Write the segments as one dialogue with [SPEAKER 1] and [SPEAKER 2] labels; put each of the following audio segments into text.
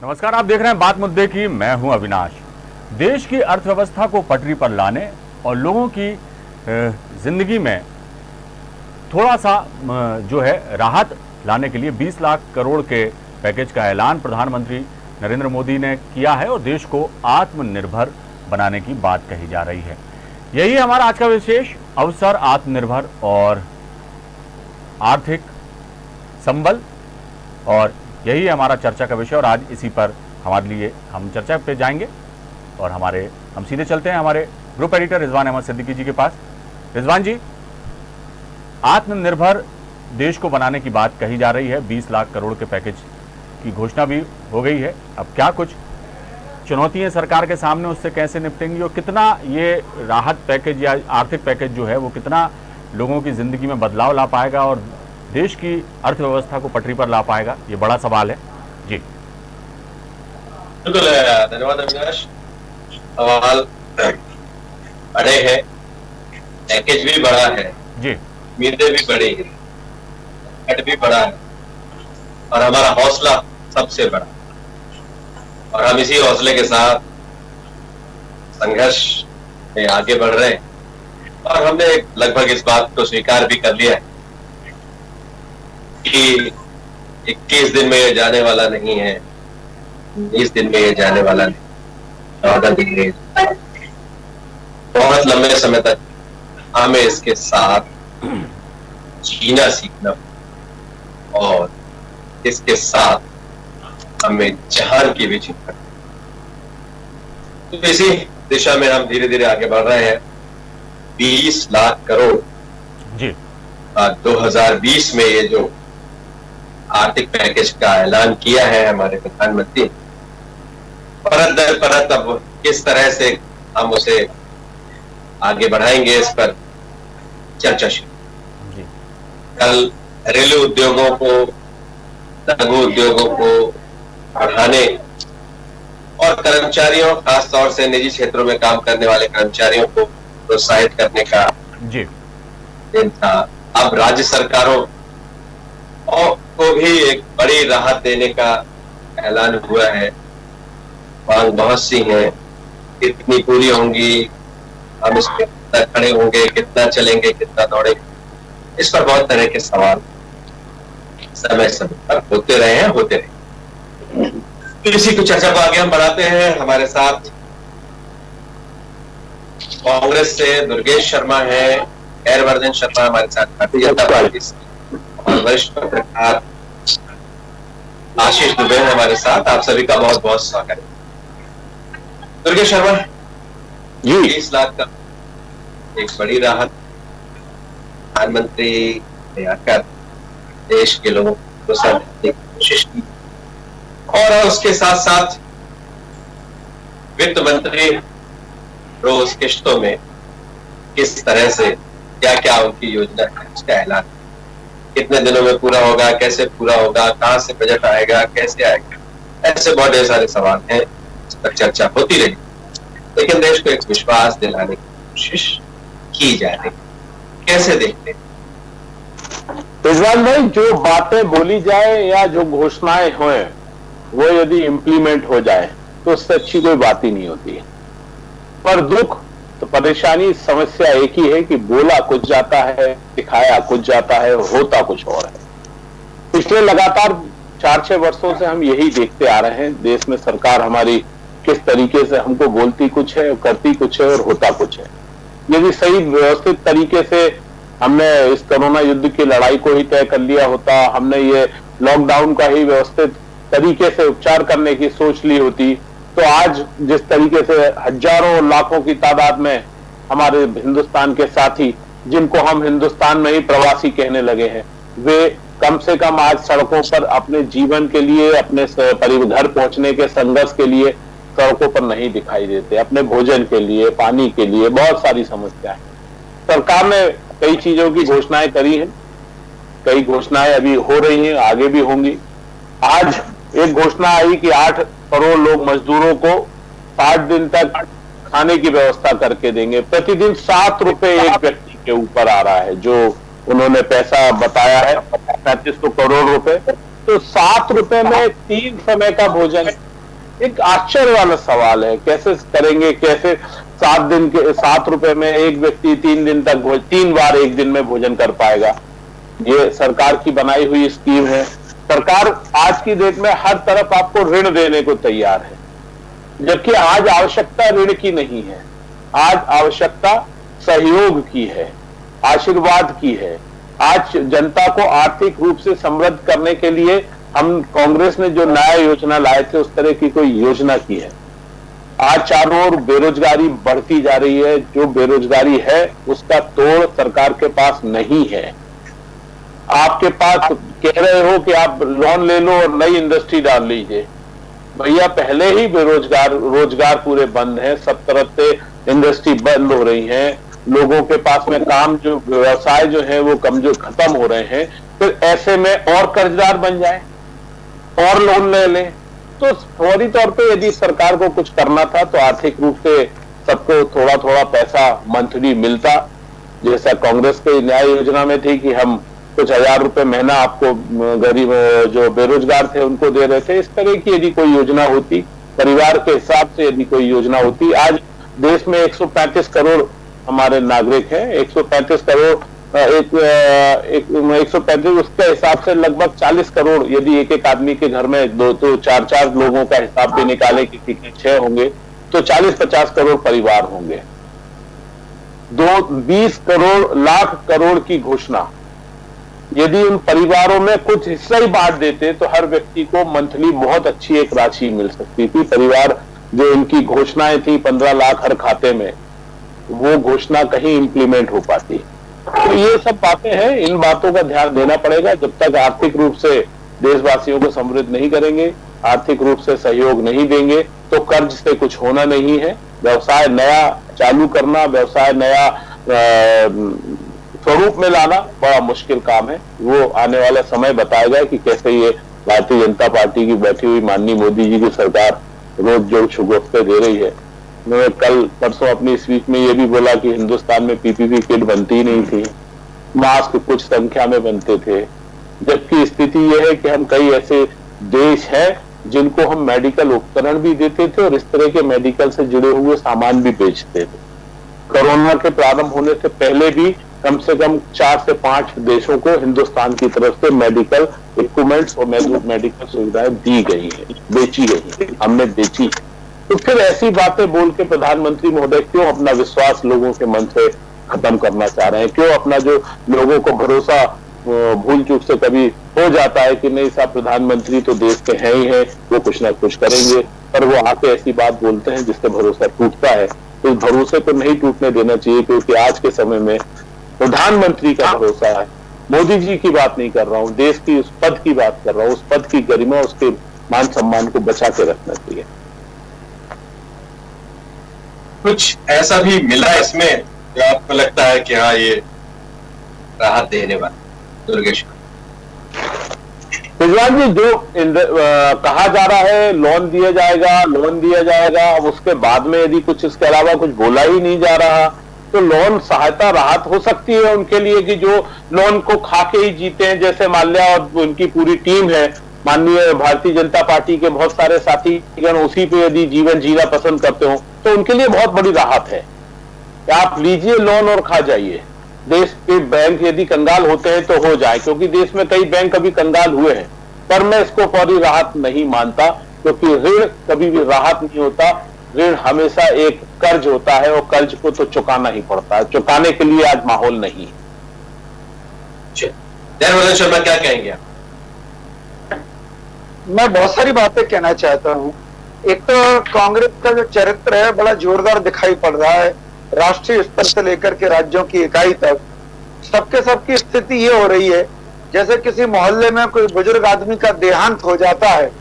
[SPEAKER 1] नमस्कार, आप देख रहे हैं बात मुद्दे की। मैं हूं अविनाश। देश की अर्थव्यवस्था को पटरी पर लाने और लोगों की जिंदगी में थोड़ा सा जो है राहत लाने के लिए 20 लाख करोड़ के पैकेज का ऐलान प्रधानमंत्री नरेंद्र मोदी ने किया है और देश को आत्मनिर्भर बनाने की बात कही जा रही है। यही है हमारा आज का विशेष अवसर, आत्मनिर्भर और आर्थिक संबल, और यही है हमारा चर्चा का विषय। और आज इसी पर हमारे लिए हम चर्चा पे जाएंगे और हम सीधे चलते हैं हमारे ग्रुप एडिटर रिजवान अहमद सिद्दीकी जी के पास। रिजवान जी, आत्मनिर्भर देश को बनाने की बात कही जा रही है, 20 लाख करोड़ के पैकेज की घोषणा भी हो गई है। अब क्या कुछ चुनौतियां सरकार के सामने, उससे कैसे निपटेंगी और कितना ये राहत पैकेज या आर्थिक पैकेज जो है वो कितना लोगों की जिंदगी में बदलाव ला पाएगा और देश की अर्थव्यवस्था को पटरी पर ला पाएगा, ये बड़ा सवाल है जी।
[SPEAKER 2] बिल्कुल, धन्यवाद अविनाश। सवाल बड़े हैं, पैकेज भी बड़ा है जी, उम्मीदें भी बड़ी है, बजट भी बड़ा है और हमारा हौसला सबसे बड़ा, और हम इसी हौसले के साथ संघर्ष में आगे बढ़ रहे हैं। और हमने लगभग इस बात को स्वीकार भी कर लिया है कि 21 दिन में ये जाने वाला नहीं है, 20 दिन में ये जाने वाला नहीं, 14 दिन में, बहुत लंबे समय तक हमें इसके साथ जीना सीखना और इसके साथ हमें जहान की भी चिंता। तो इसी दिशा में हम धीरे धीरे आगे बढ़ रहे हैं। 20 लाख करोड़
[SPEAKER 1] जी
[SPEAKER 2] 2020 में ये जो आर्थिक पैकेज का ऐलान किया है हमारे प्रधानमंत्री, परत दर परत अब किस तरह से हम उसे आगे बढ़ाएंगे, इस पर चर्चा शुरू। कल घरेलू उद्योगों को, लघु उद्योगों को बढ़ाने और कर्मचारियों, खासतौर से निजी क्षेत्रों में काम करने वाले कर्मचारियों को प्रोत्साहित करने का
[SPEAKER 1] जी
[SPEAKER 2] दिन था। अब राज्य सरकारों को भी एक बड़ी राहत देने का ऐलान हुआ है। मांग बहुत सी है, कितनी पूरी होंगी, हम इस पे कितना खड़े होंगे, कितना चलेंगे, कितना दौड़ेंगे, इस पर बहुत तरह के सवाल समय समय पर होते रहे हैं, होते रहे। तो इसी को चर्चा को आगे हम बढ़ाते हैं। हमारे साथ कांग्रेस से दुर्गेश शर्मा है, हर्षवर्धन शर्मा हमारे साथ भारतीय जनता पार्टी से, और वरिष्ठ पत्रकार आशीष दुबे हमारे साथ। आप सभी का बहुत बहुत स्वागत है। दुर्गेश शर्मा जी, 20 लाख का एक बड़ी राहत प्रधानमंत्री ने आकर देश के लोगों को प्रोत्साहित करने की कोशिश की, और उसके साथ साथ वित्त मंत्री रोज किश्तों में किस तरह से क्या क्या उनकी योजना है उसका ऐलान, कितने दिनों में पूरा होगा, कैसे पूरा होगा, कहां से बजट आएगा, कैसे आएगा, ऐसे बहुत ढेर सारे सवाल हैं। इस पर चर्चा होती रही, लेकिन देश को एक विश्वास दिलाने की कोशिश की जा रही। कैसे देखते हैं
[SPEAKER 3] रिजवान भाई, जो बातें बोली जाए या जो घोषणाएं हों वो यदि इम्प्लीमेंट हो जाए तो उससे अच्छी कोई बात ही नहीं होती है। पर दुख तो परेशानी, समस्या एक ही है कि बोला कुछ जाता है, दिखाया कुछ जाता है, होता कुछ और है। पिछले लगातार 4-6 वर्षों से हम यही देखते आ रहे हैं। देश में सरकार हमारी किस तरीके से हमको बोलती कुछ है, करती कुछ है और होता कुछ है। यदि सही व्यवस्थित तरीके से हमने इस कोरोना युद्ध की लड़ाई को ही तय कर लिया होता, हमने ये लॉकडाउन का ही व्यवस्थित तरीके से उपचार करने की सोच ली होती, तो आज जिस तरीके से हजारों लाखों की तादाद में हमारे हिंदुस्तान के साथी, जिनको हम हिंदुस्तान में ही प्रवासी कहने लगे हैं, वे कम से कम आज सड़कों पर अपने जीवन के लिए, अपने घर पहुंचने के संघर्ष के लिए सड़कों पर नहीं दिखाई देते। अपने भोजन के लिए, पानी के लिए बहुत सारी समस्याएं। सरकार ने कई चीजों की घोषणाएं करी हैं, कई घोषणाएं अभी हो रही हैं, आगे भी होंगी। आज एक घोषणा आई कि 8 करोड़ लोग मजदूरों को 60 दिन तक खाने की व्यवस्था करके देंगे। प्रतिदिन 7 रुपए एक व्यक्ति के ऊपर आ रहा है, जो उन्होंने पैसा बताया है 3500 करोड़ रुपए। तो 7 रुपए में 3 समय का भोजन एक आश्चर्य वाला सवाल है। कैसे करेंगे, कैसे 7 रुपए में एक व्यक्ति 3 दिन तक 3 बार एक दिन में भोजन कर पाएगा? ये सरकार की बनाई हुई स्कीम है। सरकार आज की डेट में हर तरफ आपको ऋण देने को तैयार है, जबकि आज आवश्यकता ऋण की नहीं है, आज आवश्यकता सहयोग की है, आशीर्वाद की है। आज जनता को आर्थिक रूप से समृद्ध करने के लिए हम कांग्रेस ने जो नया योजना लाए थे उस तरह की कोई योजना की है। आज चारों ओर बेरोजगारी बढ़ती जा रही है। जो बेरोजगारी है उसका तोड़ सरकार के पास नहीं है। आपके पास कह रहे हो कि आप लोन ले लो और नई इंडस्ट्री डाल लीजिए। भैया पहले ही रोजगार पूरे बंद हैं, सब तरफ से इंडस्ट्री बंद हो रही हैं, लोगों के पास में काम जो व्यवसाय जो है वो कमजोर खत्म हो रहे हैं। फिर ऐसे में और कर्जदार बन जाए और लोन ले लें, तो फौरी तौर पे यदि सरकार को कुछ करना था तो आर्थिक रूप से सबको थोड़ा थोड़ा पैसा मंथली मिलता, जैसा कांग्रेस की न्याय योजना में थी कि हम कुछ 1000 रुपए महीना आपको गरीब जो बेरोजगार थे उनको दे रहे थे। इस तरह की यदि कोई योजना होती, परिवार के हिसाब से यदि कोई योजना होती। आज देश में 135 करोड़ हमारे नागरिक हैं, 135 करोड़ 135 उसके हिसाब से लगभग 40 करोड़ यदि एक आदमी के घर में 2 तो 4 लोगों का हिसाब भी निकाले, किसी के 6 होंगे तो 40-50 करोड़ परिवार होंगे। 20 करोड़ लाख करोड़ की घोषणा यदि उन परिवारों में कुछ हिस्सा ही बांट देते तो हर व्यक्ति को मंथली बहुत अच्छी एक राशि मिल सकती थी। परिवार जो इनकी घोषणाएं थी 15 लाख हर खाते में, वो घोषणा कहीं इंप्लीमेंट हो पाती। तो ये सब बातें हैं, इन बातों का ध्यान देना पड़ेगा। जब तक आर्थिक रूप से देशवासियों को समृद्ध नहीं करेंगे, आर्थिक रूप से सहयोग नहीं देंगे, तो कर्ज से कुछ होना नहीं है। व्यवसाय नया चालू करना, व्यवसाय नया स्वरूप में लाना बड़ा मुश्किल काम है। वो आने वाला समय बताएगा कि कैसे ये भारतीय जनता पार्टी की बैठी हुई माननीय मोदी जी की सरकार रोज जो शुगुफ्ते दे रही है। मैंने कल परसों अपनी स्पीच में ये भी बोला कि हिंदुस्तान में पीपीपी किट बनती ही नहीं थी, मास्क कुछ संख्या में बनते थे, जबकि स्थिति यह है कि हम कई ऐसे देश हैं जिनको हम मेडिकल उपकरण भी देते थे और इस तरह के मेडिकल से जुड़े हुए सामान भी बेचते थे। कोरोना के प्रारंभ होने से पहले भी कम से कम 4 से 5 देशों को हिंदुस्तान की तरफ से मेडिकल इक्विपमेंट्स और मेडिकल सुविधाएं दी गई है, बेची गई है, हमने बेची। तो फिर ऐसी बातें बोल के प्रधानमंत्री महोदय क्यों अपना विश्वास लोगों के मन से खत्म करना चाह रहे हैं? क्यों अपना जो लोगों को भरोसा भूल चूक से कभी हो जाता है कि नहीं साहब प्रधानमंत्री तो देश के हैं ही हैं, वो कुछ ना कुछ करेंगे, पर वो आके ऐसी बात बोलते हैं जिससे भरोसा टूटता है। तो भरोसे को नहीं टूटने देना चाहिए, क्योंकि आज के समय में प्रधानमंत्री का भरोसा है। मोदी जी की बात नहीं कर रहा हूं, देश की उस पद की बात कर रहा हूं। उस पद की गरिमा, उसके मान सम्मान को बचा के रखना चाहिए।
[SPEAKER 2] कुछ ऐसा भी मिला इसमें जो आपको लगता है कि हाँ ये राहत देने वाला? दुर्गेश
[SPEAKER 3] रिजवान जी, जो कहा जा रहा है लोन दिया जाएगा, अब उसके बाद में यदि कुछ इसके अलावा कुछ बोला ही नहीं जा रहा, तो लोन सहायता राहत हो सकती है उनके लिए कि जो लोन को खा के ही जीते हैं, जैसे माल्या और उनकी पूरी टीम है, माननीय भारतीय जनता पार्टी के बहुत सारे साथीगण उसी पे यदि जीवन जीना पसंद करते हो तो उनके लिए बहुत बड़ी राहत है कि आप लीजिए लोन और खा जाइए। देश के बैंक यदि कंगाल होते हैं तो हो जाए, क्योंकि देश में कई बैंक अभी कंगाल हुए हैं, पर मैं इसको फौरी राहत नहीं मानता, क्योंकि ऋण कभी भी राहत नहीं होता। ऋण हमेशा एक कर्ज होता है और कर्ज को तो चुकाना ही पड़ता है। चुकाने के लिए आज माहौल नहीं है।
[SPEAKER 2] जयवर्धन शर्मा क्या कहेंगे आप?
[SPEAKER 4] मैं बहुत सारी बातें कहना चाहता हूं। एक तो कांग्रेस का जो चरित्र है बड़ा जोरदार दिखाई पड़ रहा है, राष्ट्रीय स्तर से लेकर के राज्यों की इकाई तक सबकी स्थिति ये हो रही है जैसे किसी मोहल्ले में कोई बुजुर्ग आदमी का देहांत हो जाता है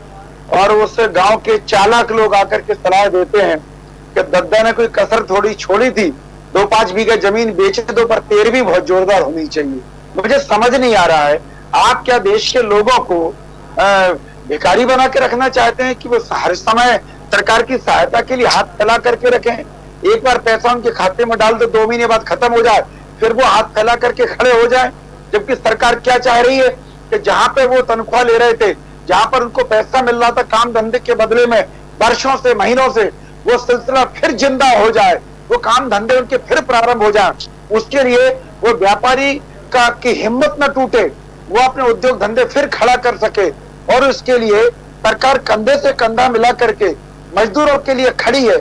[SPEAKER 4] और उस गांव के चालाक लोग आकर के सलाह देते हैं कि दद्दा ने कोई कसर थोड़ी छोड़ी थी, 2-5 बीघा जमीन बेचे दो, पर पैरवी बहुत जोरदार होनी चाहिए। मुझे समझ नहीं आ रहा है, आप क्या देश के लोगों को भिखारी बना के रखना चाहते हैं कि वो हर समय सरकार की सहायता के लिए हाथ फैला करके रखें? एक बार पैसा उनके खाते में डाल दो, 2 महीने बाद खत्म हो जाए, फिर वो हाथ फैला करके खड़े हो जाए। जबकि सरकार क्या चाह रही है कि जहां पे वो तनख्वाह ले रहे थे, जहां पर उनको पैसा मिल रहा था काम धंधे के बदले में, वर्षों से, महीनों से वो सिलसिला फिर जिंदा हो जाए, वो काम धंधे उनके फिर प्रारंभ हो जाए, उसके लिए वो व्यापारी की हिम्मत न टूटे, वो अपने उद्योग धंधे फिर खड़ा कर सके, और उसके लिए सरकार कंधे से कंधा मिला करके मजदूरों के लिए खड़ी है।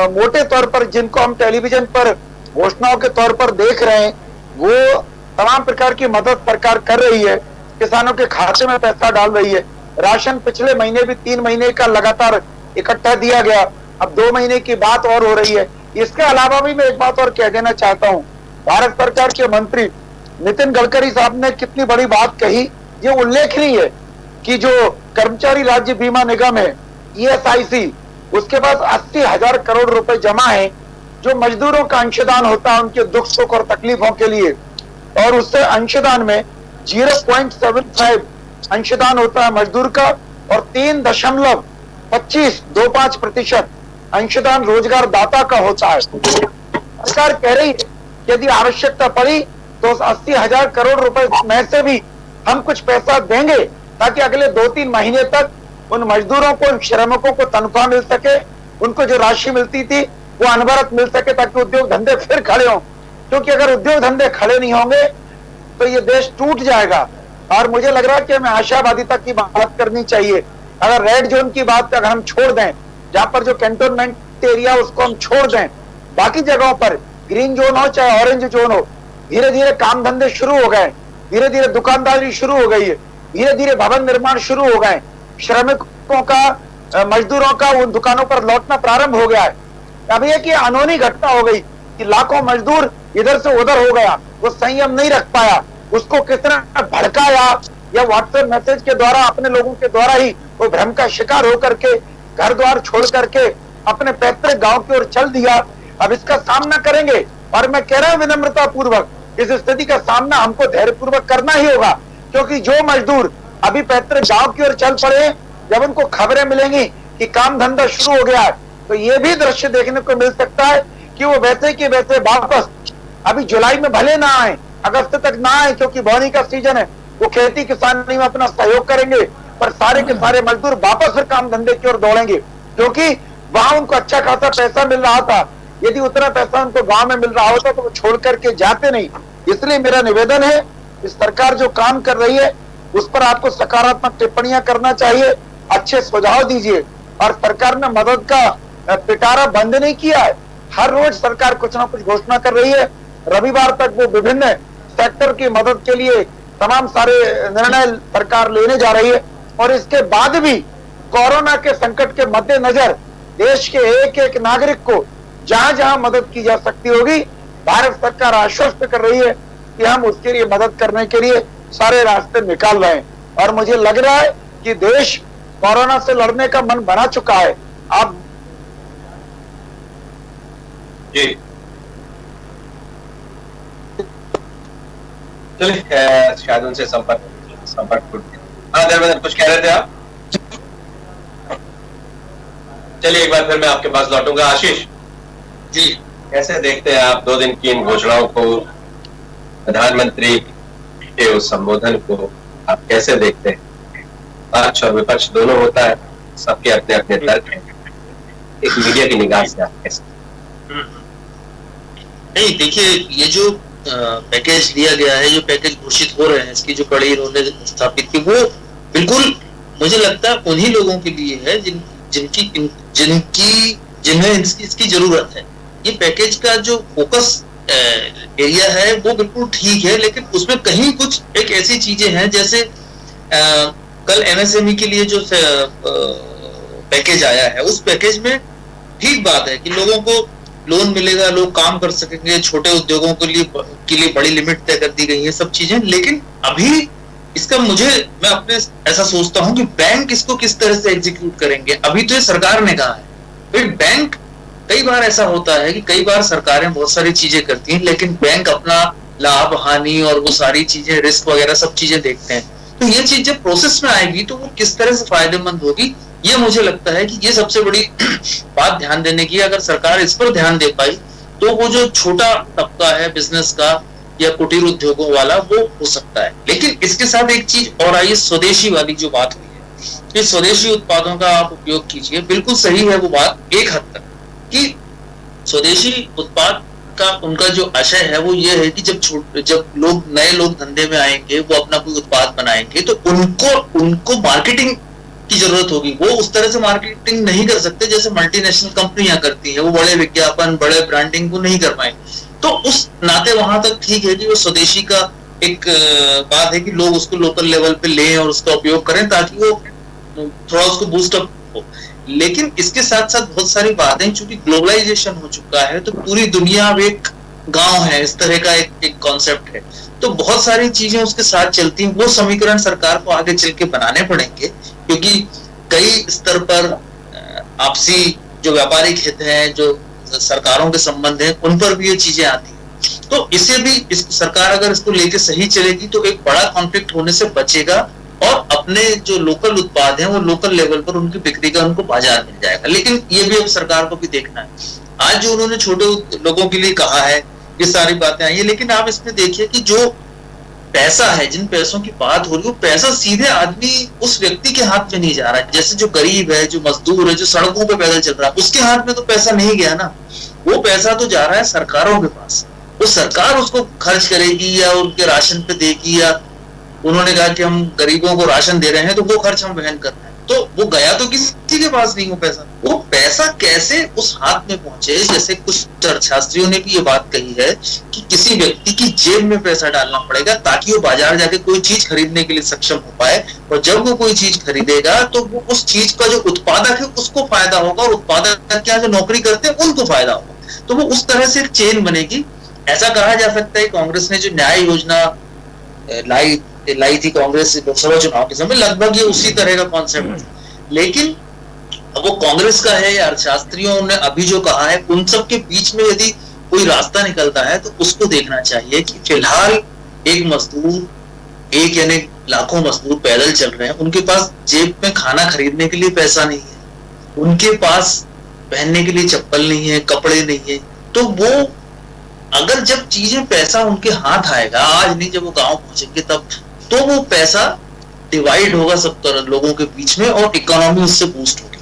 [SPEAKER 4] मोटे तौर पर जिनको हम टेलीविजन पर घोषणाओं के तौर पर देख रहे हैं, वो तमाम प्रकार की मदद सरकार कर रही है, किसानों के खाते में पैसा डाल रही है। राशन पिछले महीने भी 3 महीने का लगातार इकट्ठा दिया गया, अब 2 महीने की बात और हो रही है। इसके अलावा भी मैं एक बात और कह देना चाहता हूं, भारत सरकार के मंत्री नितिन गडकरी साहब ने कितनी बड़ी बात कही, ये उल्लेखनीय है कि जो कर्मचारी राज्य बीमा निगम है ESIC, उसके पास 80,000 करोड़ रुपए जमा है, जो मजदूरों का अंशदान होता है उनके दुख सुख और तकलीफों के लिए, और उससे अंशदान में 0.75 अंशदान होता है मजदूर का, और 3.25% अंशदान रोजगार दाता का होता है। सरकार कह रही है कि यदि आवश्यकता पड़ी तो उस 80,000 करोड़ रुपए में से भी हम कुछ पैसा देंगे, ताकि अगले 2-3 महीने तक उन मजदूरों को, उन श्रमिकों को तनख्वाह मिल सके, उनको जो राशि मिलती थी वो अनवरत मिल सके, ताकि उद्योग धंधे फिर खड़े हों। क्योंकि अगर उद्योग धंधे खड़े नहीं होंगे तो ये देश टूट जाएगा। और मुझे लग रहा है कि हमें आशावादिता की बात करनी चाहिए। अगर रेड जोन की बात अगर हम छोड़ दें, जहां पर जो कैंटोनमेंट एरिया उसको हम छोड़ दें, बाकी जगहों पर ग्रीन जोन हो चाहे ऑरेंज जोन हो, धीरे धीरे काम धंधे शुरू हो गए, धीरे धीरे दुकानदारी शुरू हो गई है, धीरे धीरे भवन निर्माण शुरू हो गए, श्रमिकों का, मजदूरों का उन दुकानों पर लौटना प्रारंभ हो गया है। अब यह कि अनहोनी घटना हो गई कि लाखों मजदूर इधर से उधर हो गया, वो संयम नहीं रख पाया, उसको किस तरह भड़काया, या व्हाट्सएप मैसेज के द्वारा अपने लोगों के द्वारा ही वो भ्रम का शिकार होकर के घर द्वार छोड़ करके अपने पैतृक गांव की ओर चल दिया। अब इसका सामना करेंगे, और मैं कह रहा हूं विनम्रता पूर्वक, इस स्थिति का सामना हमको धैर्य पूर्वक करना ही होगा, क्योंकि जो मजदूर अभी पैतृक गांव की ओर चल पड़े, जब उनको खबरें मिलेंगी कि काम धंधा शुरू हो गया है, तो ये भी दृश्य देखने को मिल सकता है कि वो वैसे के वैसे वापस, अभी जुलाई में भले ना आए, अगस्त तक ना आए, क्योंकि बोनी का सीजन है, वो खेती किसानी में अपना सहयोग करेंगे, पर सारे के सारे मजदूर वापस फिर काम धंधे की ओर दौड़ेंगे, क्योंकि वहां उनको अच्छा खासा पैसा मिल रहा था। यदि उतना पैसा उनको गांव में मिल रहा होता तो वो छोड़ करके जाते नहीं। इसलिए मेरा निवेदन है, इस सरकार जो काम कर रही है उस पर आपको सकारात्मक टिप्पणियां करना चाहिए, अच्छे सुझाव दीजिए। और सरकार ने मदद का पिटारा बंद नहीं किया है, हर रोज सरकार कुछ ना कुछ घोषणा कर रही है। रविवार तक वो विभिन्न सेक्टर की मदद के लिए तमाम सारे निर्णय सरकार लेने जा रही है, और इसके बाद भी कोरोना के संकट के मद्देनजर देश के एक एक नागरिक को जहां जहां मदद की जा सकती होगी, भारत सरकार आश्वस्त कर रही है कि हम उसके लिए मदद करने के लिए सारे रास्ते निकाल रहे हैं। और मुझे लग रहा है कि देश कोरोना से लड़ने का मन बना चुका है। आप
[SPEAKER 2] जी चलिए, शायद उनसे संपर्क टूट गया। हाँ धर्मेंद्र, कुछ कह रहे थे आप? चलिए एक बार फिर मैं आपके पास लौटूंगा। आशीष जी, कैसे देखते हैं आप 2 दिन की इन घोषणाओं को, प्रधानमंत्री के उस संबोधन को आप कैसे देखते हैं? पक्ष और विपक्ष दोनों होता है, सबके अपने अपने तर्क हैं, एक मीडिया की निगाह से आप कैसे?
[SPEAKER 5] नहीं, देखिए, ये जो पैकेज लिया गया है, जो पैकेज घोषित हो रहे हैं, इसकी जो कड़ी इन्होंने स्थापित की, वो बिल्कुल मुझे लगता है उन्हीं लोगों के लिए है जिन्हें इसकी जरूरत है। ये पैकेज का जो फोकस एरिया है वो बिल्कुल ठीक है, लेकिन उसमें कहीं कुछ एक ऐसी चीजें हैं, जैसे कल MSME के लिए जो पैकेज आया है, उस पैकेज में ठीक बात है कि लोगों को लोन मिलेगा, लोग काम कर सकेंगे, छोटे उद्योगों के लिए बड़ी लिमिट तय कर दी गई है, सब चीजें। लेकिन अभी इसका मैं अपने ऐसा सोचता हूं कि बैंक इसको किस तरह से एग्जीक्यूट करेंगे। अभी तो ये सरकार ने कहा है, फिर बैंक, कई बार ऐसा होता है कि कई बार सरकारें बहुत सारी चीजें करती हैं, लेकिन बैंक अपना लाभ हानि और वो सारी चीजें, रिस्क वगैरह सब चीजें देखते हैं। तो ये चीज जब प्रोसेस में आएगी तो वो किस तरह से फायदेमंद होगी, ये मुझे लगता है कि ये सबसे बड़ी बात ध्यान देने की। अगर सरकार इस पर ध्यान दे पाई तो वो जो छोटा तबका है बिजनेस का या कुटीर उद्योगों वाला, वो हो सकता है। लेकिन इसके साथ एक चीज और आई, स्वदेशी वाली जो बात हुई है, कि स्वदेशी उत्पादों का आप उपयोग कीजिए, बिल्कुल सही है वो बात एक हद तक, कि स्वदेशी उत्पाद का उनका जो आशय है वो ये है कि जब नए लोग धंधे में आएंगे, वो अपना कोई उत्पाद बनाएंगे, तो उनको मार्केटिंग की जरूरत होगी। वो उस तरह से मार्केटिंग नहीं कर सकते जैसे मल्टीनेशनल कंपनियां करती हैं, वो बड़े विज्ञापन, बड़े ब्रांडिंग को नहीं कर पाएंगे। तो उस नाते वहां तक ठीक है कि वो स्वदेशी का एक बात है कि लोग उसको लोकल लेवल पे लें और उसका उपयोग करें ताकि वो थोड़ा उसको बूस्ट अप हो। लेकिन इसके साथ साथ बहुत सारी बातें, चूंकि ग्लोबलाइजेशन हो चुका है तो पूरी दुनिया अब एक गांव है, इस तरह का एक कॉन्सेप्ट है, तो बहुत सारी चीजें उसके साथ चलती हैं। वो समीकरण सरकार को आगे चल के बनाने पड़ेंगे, क्योंकि कई स्तर पर आपसी जो व्यापारिक हित हैं, जो सरकारों के संबंध हैं, उन पर भी ये चीजें आती हैं। तो इसे भी सरकार अगर इसको लेके सही चलेगी तो एक बड़ा कॉन्फ्लिक्ट होने से बचेगा और अपने जो लोकल उत्पाद हैं वो लोकल लेवल पर उनकी बिक्री का उनको बाजार मिल जाएगा। लेकिन ये भी अब सरकार को भी देखना है। आज जो उन्होंने छोटे लोगों के लिए कहा है, ये सारी बातें आई है, लेकिन आप इसमें देखिए कि जो पैसा है, जिन पैसों की बात हो रही है, वो पैसा सीधे आदमी उस व्यक्ति के हाथ में नहीं जा रहा है। जैसे जो गरीब है, जो मजदूर है, जो सड़कों पे पैदल चल रहा है, उसके हाथ में तो पैसा नहीं गया ना, वो पैसा तो जा रहा है सरकारों के पास। वो सरकार उसको खर्च करेगी या उनके राशन पे देगी, या उन्होंने कहा कि हम गरीबों को राशन दे रहे हैं तो वो खर्च हम वहन कर रहे हैं, तो वो गया तो किसी के पास नहीं वो पैसा कैसे उस हाथ में पहुंचे। जैसे कुछ अर्थशास्त्रियों ने भी ये बात कही है कि किसी व्यक्ति की जेब में पैसा डालना पड़ेगा ताकि वो बाजार जाके कोई चीज खरीदने के लिए सक्षम हो पाए, और जब वो कोई चीज खरीदेगा तो वो उस चीज का जो उत्पादक है उसको फायदा होगा, और उत्पादक क्या जो नौकरी करते हैं उनको फायदा होगा। तो वो उस तरह से एक चेन बनेगी। ऐसा कहा जा सकता है कांग्रेस ने जो न्याय योजना लाई थी कांग्रेस लोकसभा चुनाव के समय, लगभग ये उसी तरह का कॉन्सेप्ट। लेकिन अब वो कांग्रेस का है या अर्थशास्त्रियों ने अभी जो कहा है, उन सब के बीच में यदि कोई रास्ता निकलता है तो उसको देखना चाहिए कि फिलहाल एक मजदूर, एक यानी लाखों मजदूर पैदल चल रहे हैं, उनके पास जेब में खाना खरीदने के लिए पैसा नहीं है, उनके पास पहनने के लिए चप्पल नहीं है, कपड़े नहीं है। तो वो अगर जब चीजें पैसा उनके हाथ आएगा, आज नहीं जब वो गांव पहुंचेंगे तब, तो वो पैसा डिवाइड होगा सब तरह लोगों के बीच में और इकोनॉमी उससे बूस्ट होगी।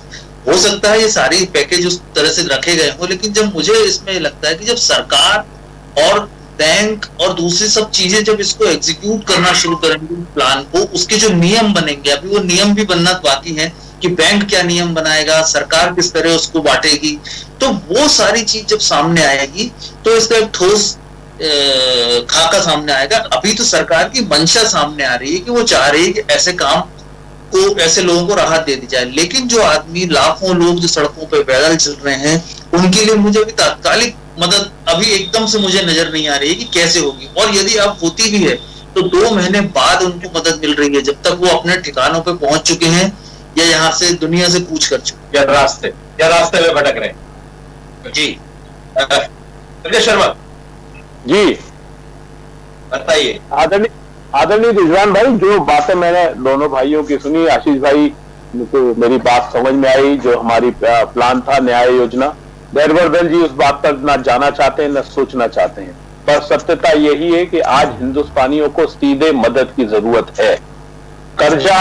[SPEAKER 5] हो सकता है ये सारी पैकेज उस तरह से रखे गए हो, लेकिन जब मुझे इसमें लगता है कि जब सरकार और बैंक और दूसरी सब चीजें जब इसको एग्जीक्यूट करना शुरू करेंगे प्लान को, उसके जो नियम बनेंगे, अभी वो नियम भी बनना बाकी है कि बैंक क्या नियम बनाएगा, सरकार किस तरह उसको बांटेगी, तो वो सारी चीज जब सामने आएगी तो इसका एक ठोस खाका सामने आएगा। अभी तो सरकार की मंशा सामने आ रही है कि वो चाह रही है कि ऐसे काम को, ऐसे लोगों को राहत दे दी जाए, लेकिन जो आदमी, लाखों लोग जो सड़कों पर पैदल चल रहे हैं, उनके लिए मुझे अभी तात्कालिक मदद अभी एकदम से मुझे नजर नहीं आ रही है कि कैसे होगी, और यदि अब होती भी है तो 2 महीने बाद उनको मदद मिल रही है, जब तक वो अपने ठिकानों पे पहुंच चुके हैं या यहाँ से दुनिया से कूच कर चुके
[SPEAKER 2] या रास्ते में भटक रहे हैं।
[SPEAKER 5] जी
[SPEAKER 2] संजय शर्मा
[SPEAKER 3] जी
[SPEAKER 2] बताइए।
[SPEAKER 3] आदरणीय रिजवान भाई, जो बातें मैंने दोनों भाइयों की सुनी, आशीष भाई को मेरी बात समझ में आई। जो हमारी प्लान था न्याय योजना, देरवर्धन जी उस बात पर ना जाना चाहते हैं न सोचना चाहते हैं, पर सत्यता यही है कि आज हिंदुस्तानियों को सीधे मदद की जरूरत है। कर्जा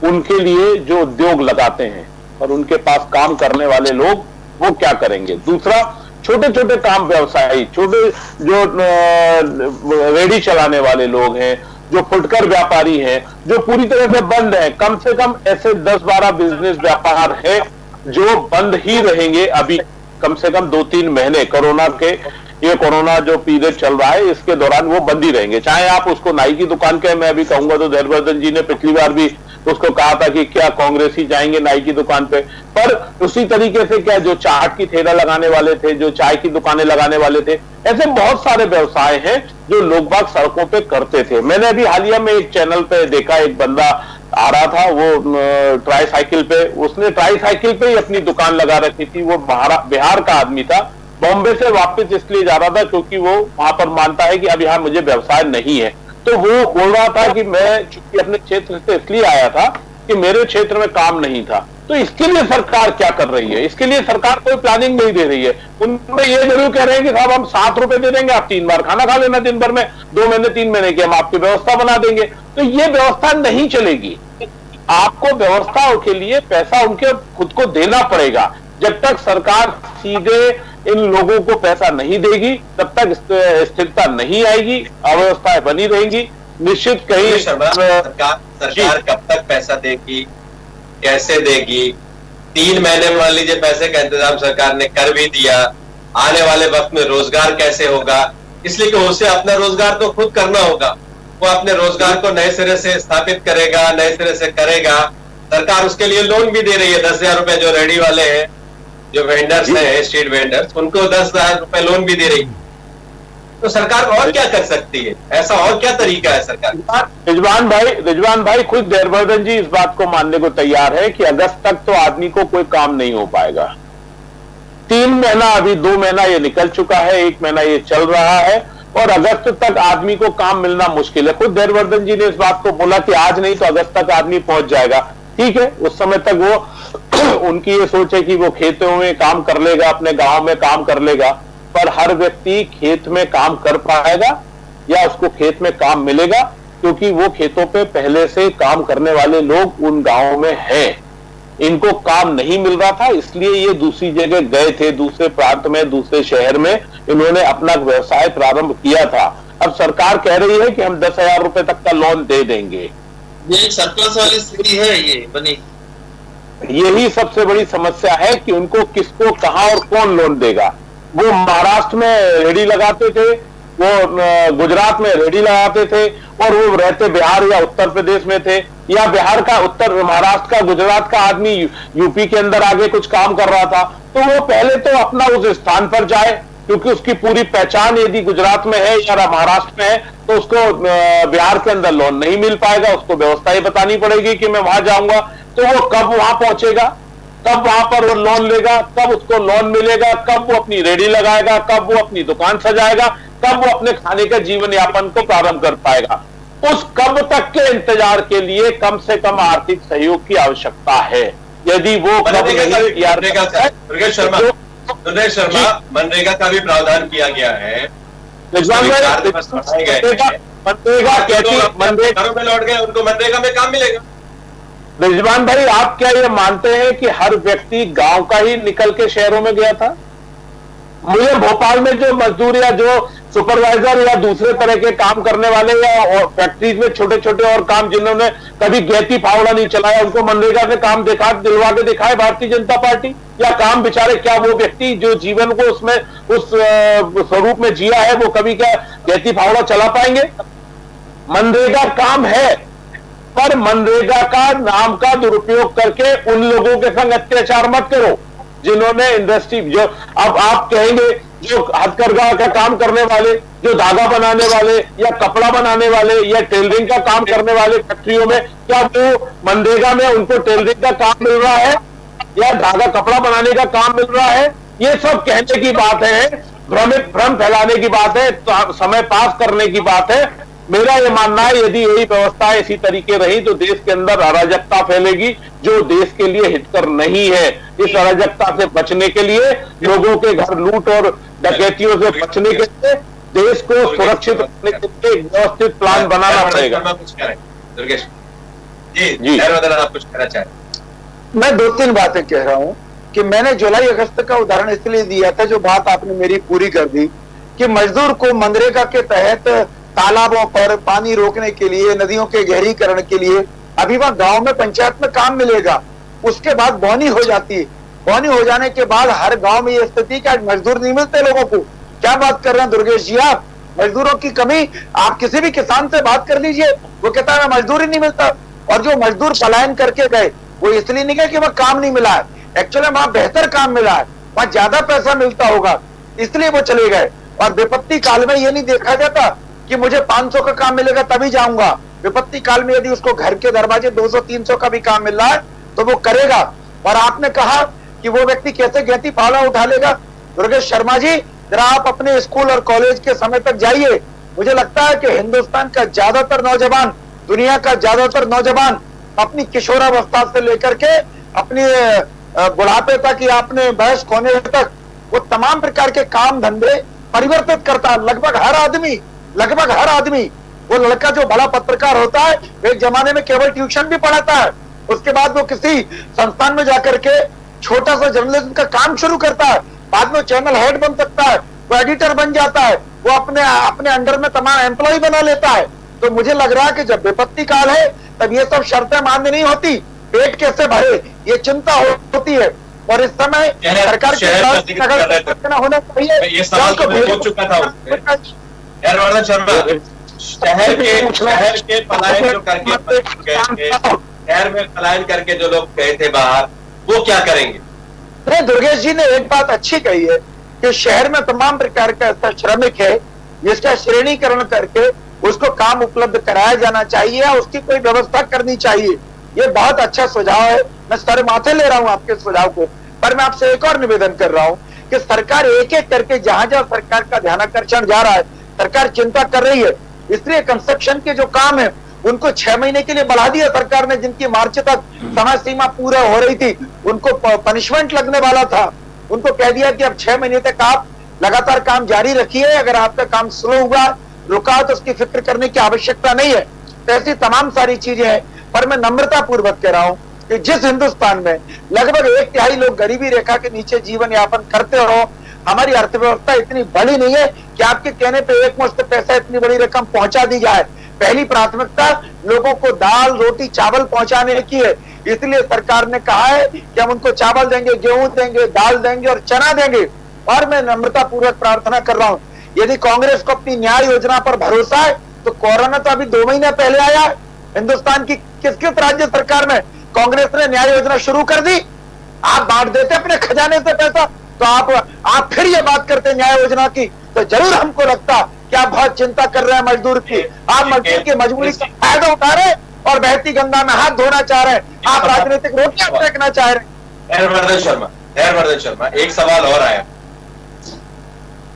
[SPEAKER 3] उनके लिए जो उद्योग लगाते हैं और उनके पास काम करने वाले लोग, वो क्या करेंगे। दूसरा, छोटे छोटे काम व्यवसायी, छोटे जो रेडी चलाने वाले लोग हैं, जो फुटकर व्यापारी हैं, जो पूरी तरह से बंद है, कम से कम ऐसे 10-12 बिजनेस व्यापार है जो बंद ही रहेंगे अभी कम से कम 2-3 महीने। कोरोना जो पीरियड चल रहा है इसके दौरान वो बंद ही रहेंगे। चाहे आप उसको नाई की दुकान के, मैं अभी कहूंगा तो देरवर्धन जी ने पिछली बार भी उसको कहा था कि क्या कांग्रेस ही जाएंगे नाई की दुकान पे, पर उसी तरीके से क्या जो चाट की ठेला लगाने वाले थे, जो चाय की दुकानें लगाने वाले थे, ऐसे बहुत सारे व्यवसाय हैं जो लोग बाग सड़कों पे करते थे। मैंने अभी हालिया में एक चैनल पे देखा, एक बंदा आ रहा था, वो ट्राईसाइकिल पे, उसने ट्राईसाइकिल पे ही अपनी दुकान लगा रखी थी। वो बिहार का आदमी था, बॉम्बे से वापस इसलिए जा रहा था क्योंकि वो वहां पर मानता है कि अब यहाँ मुझे व्यवसाय नहीं है। तो वो बोल रहा था कि मैं चूंकि अपने क्षेत्र से इसलिए आया था कि मेरे क्षेत्र में काम नहीं था। तो इसके लिए सरकार क्या कर रही है? इसके लिए सरकार कोई प्लानिंग नहीं दे रही है। उनमें ये जरूर कह रहे हैं कि साहब हम 7 रुपए दे देंगे, आप 3 बार खाना खा लेना दिन भर में, 2 महीने 3 महीने की हम आपकी व्यवस्था बना देंगे। तो ये व्यवस्था नहीं चलेगी। आपको व्यवस्था के लिए पैसा उनके खुद को देना पड़ेगा। जब तक सरकार सीधे इन लोगों को पैसा नहीं देगी तब तक स्थिरता नहीं आएगी, अव्यवस्थाएं बनी रहेंगी। निश्चित कहीं
[SPEAKER 2] सरकार कब तक पैसा देगी, कैसे देगी? 3 महीने मान लीजिए पैसे का इंतजाम सरकार ने कर भी दिया, आने वाले वक्त में रोजगार कैसे होगा? इसलिए कि उसे अपना रोजगार तो खुद करना होगा, वो अपने रोजगार को नए सिरे से स्थापित करेगा, नए सिरे से करेगा। सरकार उसके लिए लोन भी दे रही है, 10,000 रुपए जो रेडी वाले हैं, जो वेंडर्स हैं, स्ट्रीट वेंडर्स, उनको 10,000 रुपए लोन भी दे रही है। तो सरकार और क्या कर सकती है? ऐसा और क्या तरीका है सरकार?
[SPEAKER 3] रिजवान भाई खुद हर्षवर्धन जी इस बात को मानने को तैयार है कि अगस्त तक तो आदमी को कोई काम नहीं हो पाएगा। 3 महीना, अभी 2 महीना ये निकल चुका है, 1 महीना ये चल रहा है और अगस्त तक आदमी को काम मिलना मुश्किल है। खुद हर्षवर्धन जी ने इस बात को बोला कि आज नहीं तो अगस्त तक आदमी पहुंच जाएगा। ठीक है, उस समय तक वो उनकी ये सोच है कि वो खेतों में काम कर लेगा, अपने गांव में काम कर लेगा, पर हर व्यक्ति खेत में काम कर पाएगा या उसको खेत में काम मिलेगा? क्योंकि वो खेतों पे पहले से काम करने वाले लोग उन गांवों में हैं, इनको काम नहीं मिल रहा था, इसलिए ये दूसरी जगह गए थे, दूसरे प्रांत में, दूसरे शहर में इन्होंने अपना व्यवसाय प्रारंभ किया था। अब सरकार कह रही है कि हम 10,000 रुपए तक का लोन दे देंगे।
[SPEAKER 5] ये एक सरप्लस वाली स्थिति है, ये बनी।
[SPEAKER 3] यही सबसे बड़ी समस्या है कि उनको किसको, कहां और कौन लोन देगा। वो महाराष्ट्र में रेडी लगाते थे, वो गुजरात में रेडी लगाते थे और वो रहते बिहार या उत्तर प्रदेश में थे, या बिहार का, उत्तर महाराष्ट्र का, गुजरात का आदमी यूपी के अंदर आगे कुछ काम कर रहा था, तो वो पहले तो अपना उस स्थान पर जाए, क्योंकि उसकी पूरी पहचान यदि गुजरात में है या महाराष्ट्र में है तो उसको बिहार के अंदर लोन नहीं मिल पाएगा। उसको व्यवस्था ही बतानी पड़ेगी कि मैं वहां जाऊंगा, तो वो कब वहां पहुंचेगा, कब वहां पर वो लोन लेगा, कब उसको लोन मिलेगा, कब वो अपनी रेडी लगाएगा, कब वो अपनी दुकान सजाएगा, कब वो अपने खाने का जीवन यापन को प्रारंभ कर पाएगा। उस कब तक के इंतजार के लिए कम से कम आर्थिक सहयोग की आवश्यकता है। यदि वो
[SPEAKER 2] सुरेश शर्मा, मनरेगा का भी प्रावधान किया गया है, घरों में लौट गए, उनको मनरेगा में काम मिलेगा।
[SPEAKER 3] रिजवान भाई, आप क्या ये मानते हैं कि हर व्यक्ति गांव का ही निकल के शहरों में गया था? मुझे भोपाल में जो मजदूर या जो सुपरवाइजर या दूसरे तरह के काम करने वाले या फैक्ट्रीज में छोटे छोटे और काम जिन्होंने कभी गैती फावड़ा नहीं चलाया, उनको मनरेगा से काम दिलवा के दिखाए भारतीय जनता पार्टी, या काम बेचारे, क्या वो व्यक्ति जो जीवन को उसमें उस स्वरूप में जिया है वो कभी क्या गैती फावड़ा चला पाएंगे? मनरेगा काम है, पर मनरेगा का नाम का दुरुपयोग करके उन लोगों के संग अत्याचार मत करो जिन्होंने इंडस्ट्री, जो अब आप कहेंगे जो हथकरघा का काम करने वाले, जो धागा बनाने वाले या कपड़ा बनाने वाले या टेलरिंग का काम करने वाले फैक्ट्रियों में, क्या वो मनरेगा में उनको टेलरिंग का काम मिल रहा है या धागा कपड़ा बनाने का काम मिल रहा है? ये सब कहने की बात है, भ्रम फैलाने की बात है, समय पास करने की बात है। मेरा यह मानना है यदि यही व्यवस्था इसी तरीके रही तो देश के अंदर अराजकता फैलेगी, जो देश के लिए हितकर नहीं है। इस अराजकता से बचने के लिए, लोगों के घर लूट और डकैतियों से बचने के लिए देश को सुरक्षित रखने के लिए एक व्यवस्थित प्लान बनाना पड़ेगा।
[SPEAKER 2] दुर्गेश जी, आप कुछ कहना चाहें?
[SPEAKER 4] मैं 2-3 बातें कह रहा हूं कि मैंने जुलाई अगस्त का उदाहरण इसलिए दिया था, जो बात आपने मेरी पूरी कर दी, कि मजदूर को मनरेगा के तहत तालाबों पर पानी रोकने के लिए, नदियों के गहरीकरण के लिए अभी वहां गांव में पंचायत में काम मिलेगा। उसके बाद बौनी हो जाती है, बौनी हो जाने के बाद हर गांव में ये स्थिति कि आज मजदूर नहीं मिलते लोगों को। क्या बात कर रहे हैं दुर्गेश जी आप? मजदूरों की कमी, आप किसी भी किसान से बात कर लीजिए, वो कहता है मजदूर ही नहीं मिलता। और जो मजदूर पलायन करके गए वो इसलिए नहीं गए कि वह काम नहीं मिला है, एक्चुअली वहां बेहतर काम मिला है, वहां ज्यादा पैसा मिलता होगा, इसलिए वो चले गए। और विपत्ति काल में ये नहीं देखा जाता कि मुझे 500 का काम मिलेगा तभी जाऊंगा। विपत्ति काल में यदि उसको घर के दरवाजे 200-300 का भी काम मिल रहा है तो वो करेगा। और आपने कहा कि वो व्यक्ति कैसे गैती फावड़ा उठा लेगा। दुर्गेश शर्मा जी, जरा आप अपने स्कूल और कॉलेज के समय तक जाइए। मुझे लगता है कि हिंदुस्तान का ज्यादातर नौजवान, दुनिया का ज्यादातर नौजवान अपनी किशोरावस्था से लेकर के अपनी बुढ़ापे तक या अपने वयस्क होने तक वो तमाम प्रकार के काम धंधे परिवर्तित करता है। लगभग हर आदमी, वो लड़का जो बड़ा पत्रकार होता है एक जमाने में केवल ट्यूशन भी पढ़ाता है, उसके बाद वो किसी संस्थान में जाकर के छोटा सा जर्नलिज्म का काम शुरू करता है, बाद में चैनल हेड बन सकता है, वो एडिटर बन जाता है, वो अपने अंडर में तमाम एम्प्लॉय बना लेता है। तो मुझे लग रहा है कि जब विपत्ति काल है तब ये सब शर्तें मान्य नहीं होती, पेट कैसे भरे ये चिंता होती है। और इस समय सरकार के होना चाहिए।
[SPEAKER 2] ये सवाल तो मैं पूछ चुका था हर्षवर्धन शर्मा, शहर के पलायन जो करके गए थे, शहर में पलायन करके जो लोग गए थे बाहर, वो क्या करेंगे?
[SPEAKER 4] नहीं, दुर्गेश जी ने एक बात अच्छी कही है कि शहर में तमाम प्रकार का ऐसा श्रमिक है जिसका श्रेणीकरण करके उसको काम उपलब्ध कराया जाना चाहिए, उसकी कोई व्यवस्था करनी चाहिए। ये बहुत अच्छा सुझाव है, मैं सर माथे ले रहा हूं आपके सुझाव को। पर मैं आपसे एक और निवेदन कर रहा हूं कि सरकार एक एक करके जहां जहां सरकार का ध्यानाकर्षण जा रहा है, सरकार चिंता कर रही है। इसलिए कंस्ट्रक्शन के जो काम है उनको 6 महीने के लिए बढ़ा दिया सरकार ने। जिनकी मार्च तक समय सीमा पूरा हो रही थी उनको पनिशमेंट लगने वाला था, उनको कह दिया कि अब 6 महीने तक आप लगातार काम जारी रखिए, अगर आपका काम स्लो हुआ रुका तो उसकी फिक्र करने की आवश्यकता नहीं है। तो ऐसी तमाम सारी चीजें हैं। पर मैं नम्रता पूर्वक कह रहा हूं कि जिस हिंदुस्तान में लगभग 1/3 लोग गरीबी रेखा के नीचे जीवन यापन करते हो, हमारी अर्थव्यवस्था इतनी बड़ी नहीं है कि आपके कहने पे एक मुश्त पैसा इतनी बड़ी रकम पहुंचा दी जाए। पहली प्राथमिकता लोगों को दाल रोटी चावल पहुंचाने की है। इसलिए सरकार ने कहा है कि हम उनको चावल देंगे, गेहूं देंगे, दाल देंगे और चना देंगे। और मैं नम्रता पूर्वक प्रार्थना कर रहा हूं, यदि कांग्रेस को अपनी न्याय योजना पर भरोसा है तो कोरोना तो अभी 2 महीने पहले आया है। हिंदुस्तान की किस किस राज्य सरकार में कांग्रेस ने न्याय योजना शुरू कर दी? आप बांट देते अपने खजाने से पैसा, तो आप फिर ये बात करते न्याय योजना की, तो जरूर हमको लगता कि आप बहुत चिंता कर रहे हैं मजदूर की। आप मजदूर की मजबूरी का फायदा उठा रहे और बहती गंगा में हाथ धोना चाह रहे हैं, आप राजनीतिक रोटियां फेंकना चाह रहे हैं।
[SPEAKER 2] हर्षवर्धन शर्मा, एक सवाल और आया,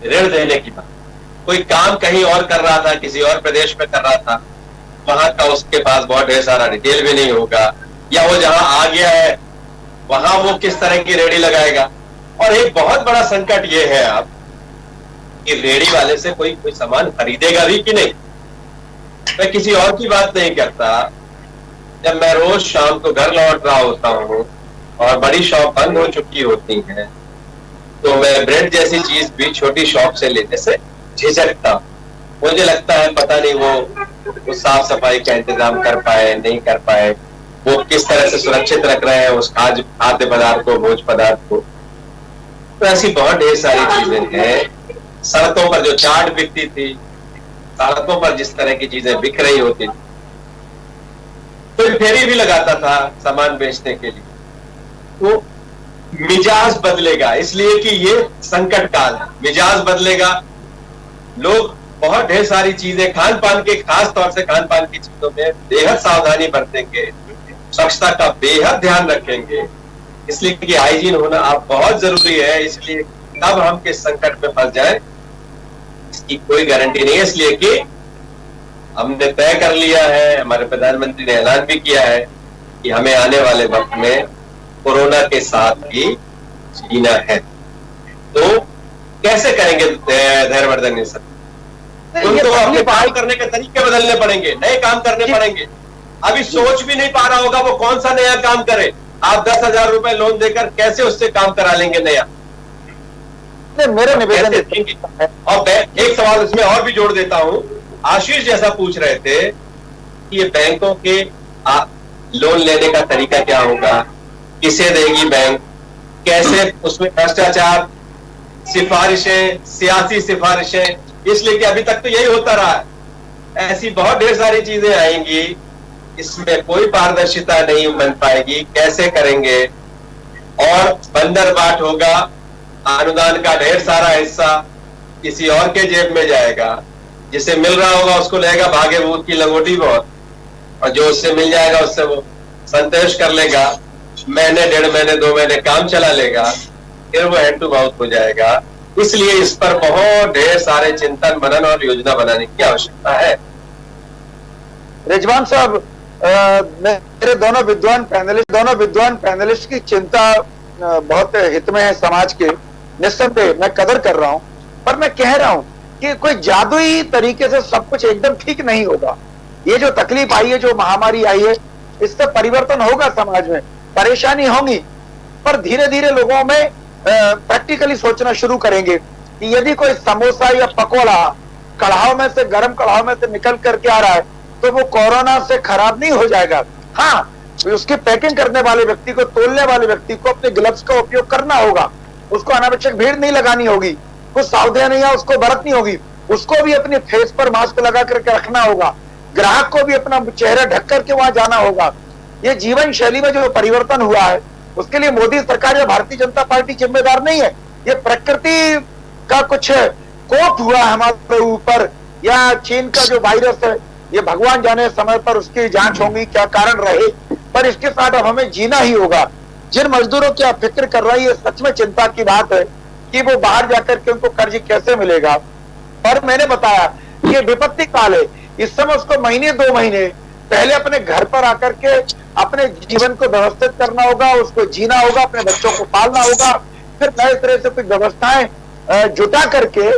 [SPEAKER 2] ऋण देने की बात। कोई काम कहीं और कर रहा था, किसी और प्रदेश में कर रहा था, वहां का उसके पास बहुत ढेर सारा डिटेल भी नहीं होगा, या वो जहां आ गया है वहां वो किस तरह की रेडी लगाएगा। और एक बहुत बड़ा संकट ये है आप कि रेडी वाले से कोई सामान खरीदेगा भी कि नहीं। मैं किसी और की बात नहीं करता, जब मैं रोज शाम को घर लौट रहा होता हूँ और बड़ी शॉप बंद हो चुकी होती है, तो मैं ब्रेड जैसी चीज भी छोटी शॉप से लेने से झिझकता। मुझे लगता है पता नहीं वो साफ सफाई का इंतजाम कर पाए नहीं कर पाए, वो किस तरह से सुरक्षित रख रहे हैं उस खाद्य पदार्थ को, भोज पदार्थ को। तो ऐसी बहुत ढेर सारी चीजें हैं। सड़कों पर जो चाट बिकती थी, सड़कों पर जिस तरह की चीजें बिक रही होती थी, कोई फेरी भी लगाता था सामान बेचने के लिए। तो मिजाज बदलेगा, इसलिए कि ये संकट काल है, मिजाज बदलेगा। लोग बहुत ढेर सारी चीजें खान पान के, खास तौर से खान पान की चीजों में बेहद सावधानी बरतेंगे, स्वच्छता का बेहद ध्यान रखेंगे, इसलिए कि हाइजीन होना आप बहुत जरूरी है। इसलिए तब हम किस संकट में फंस जाए इसकी कोई गारंटी नहीं है। इसलिए कि हमने तय कर लिया है, हमारे प्रधानमंत्री ने ऐलान भी किया है कि हमें आने वाले वक्त में कोरोना के साथ ही जीना है। तो कैसे करेंगे धैर्यवर्धन ने सर? उनको अपने काम करने के तरीके बदलने पड़ेंगे, नए काम करने पड़ेंगे। अभी सोच भी नहीं पा रहा होगा वो कौन सा नया काम करे। आप 10,000 रुपए लोन देकर कैसे उससे काम करा लेंगे नया?
[SPEAKER 4] मेरे निवेदन
[SPEAKER 2] और एक सवाल इसमें और भी जोड़ देता हूं, आशीष जैसा पूछ रहे थे कि ये बैंकों के लोन लेने का तरीका क्या होगा, किसे देगी बैंक, कैसे उसमें भ्रष्टाचार, सिफारिशें, सियासी सिफारिशें, इसलिए कि अभी तक तो यही होता रहा है। ऐसी बहुत ढेर सारी चीजें आएंगी, इसमें कोई पारदर्शिता नहीं बन पाएगी, कैसे करेंगे? और बंदर बाट होगा, अनुदान का ढेर सारा हिस्सा किसी और के जेब में जाएगा, जिसे मिल रहा होगा उसको लेगा भागे भूत की लंगोटी बहुत, और जो उससे मिल जाएगा उससे वो संतोष कर लेगा, महीने 1.5 महीने 2 महीने काम चला लेगा, फिर वो हैंड टू माउथ हो जाएगा। इसलिए इस पर बहुत ढेर सारे चिंतन मनन और योजना बनाने की आवश्यकता है।
[SPEAKER 4] रिजवान साहब, मेरे दोनों विद्वान पैनलिस्ट की चिंता बहुत हित में है समाज के, निस्संदेह मैं कदर कर रहा हूं। पर मैं कह रहा हूं कि कोई जादुई तरीके से सब कुछ एकदम ठीक नहीं होगा। ये जो तकलीफ आई है, जो महामारी आई है, इससे परिवर्तन होगा समाज में, परेशानी होगी, पर धीरे धीरे लोगों में प्रैक्टिकली सोचना शुरू करेंगे कि यदि कोई समोसा या पकोड़ा कढ़ाव में से, गर्म कढ़ाव में से निकल करके आ रहा है तो वो कोरोना से खराब नहीं हो जाएगा। हाँ, उसकी पैकिंग करने वाले व्यक्ति को, तोलने वाले व्यक्ति को अपने ग्लव्स का उपयोग करना होगा, उसको अनावश्यक भीड़ नहीं लगानी होगी, कुछ सावधानियां उसको बरतनी होगी, उसको भी अपने फेस पर मास्क लगा करके रखना होगा, ग्राहक को भी अपना चेहरा ढक करके वहां जाना होगा। ये जीवन शैली में जो परिवर्तन हुआ है उसके लिए मोदी सरकार या भारतीय जनता पार्टी जिम्मेदार नहीं है। ये प्रकृति का कुछ कोप हुआ हमारे ऊपर, या चीन का जो वायरस है, ये भगवान जाने समय पर उसकी जांच होगी क्या कारण रहे, पर इसके साथ अब हमें जीना ही होगा। जिन मजदूरों की आप फिक्र कर रही है, सच में चिंता की बात है कि वो बाहर जाकर के उनको कर्ज कैसे मिलेगा। और मैंने बताया कि ये विपत्ति काल है, इस समय उसको महीने 2 महीने पहले अपने घर पर आकर के अपने जीवन को व्यवस्थित करना होगा, उसको जीना होगा, अपने बच्चों को पालना होगा, फिर नए तरह से कुछ व्यवस्थाएं जुटा करके,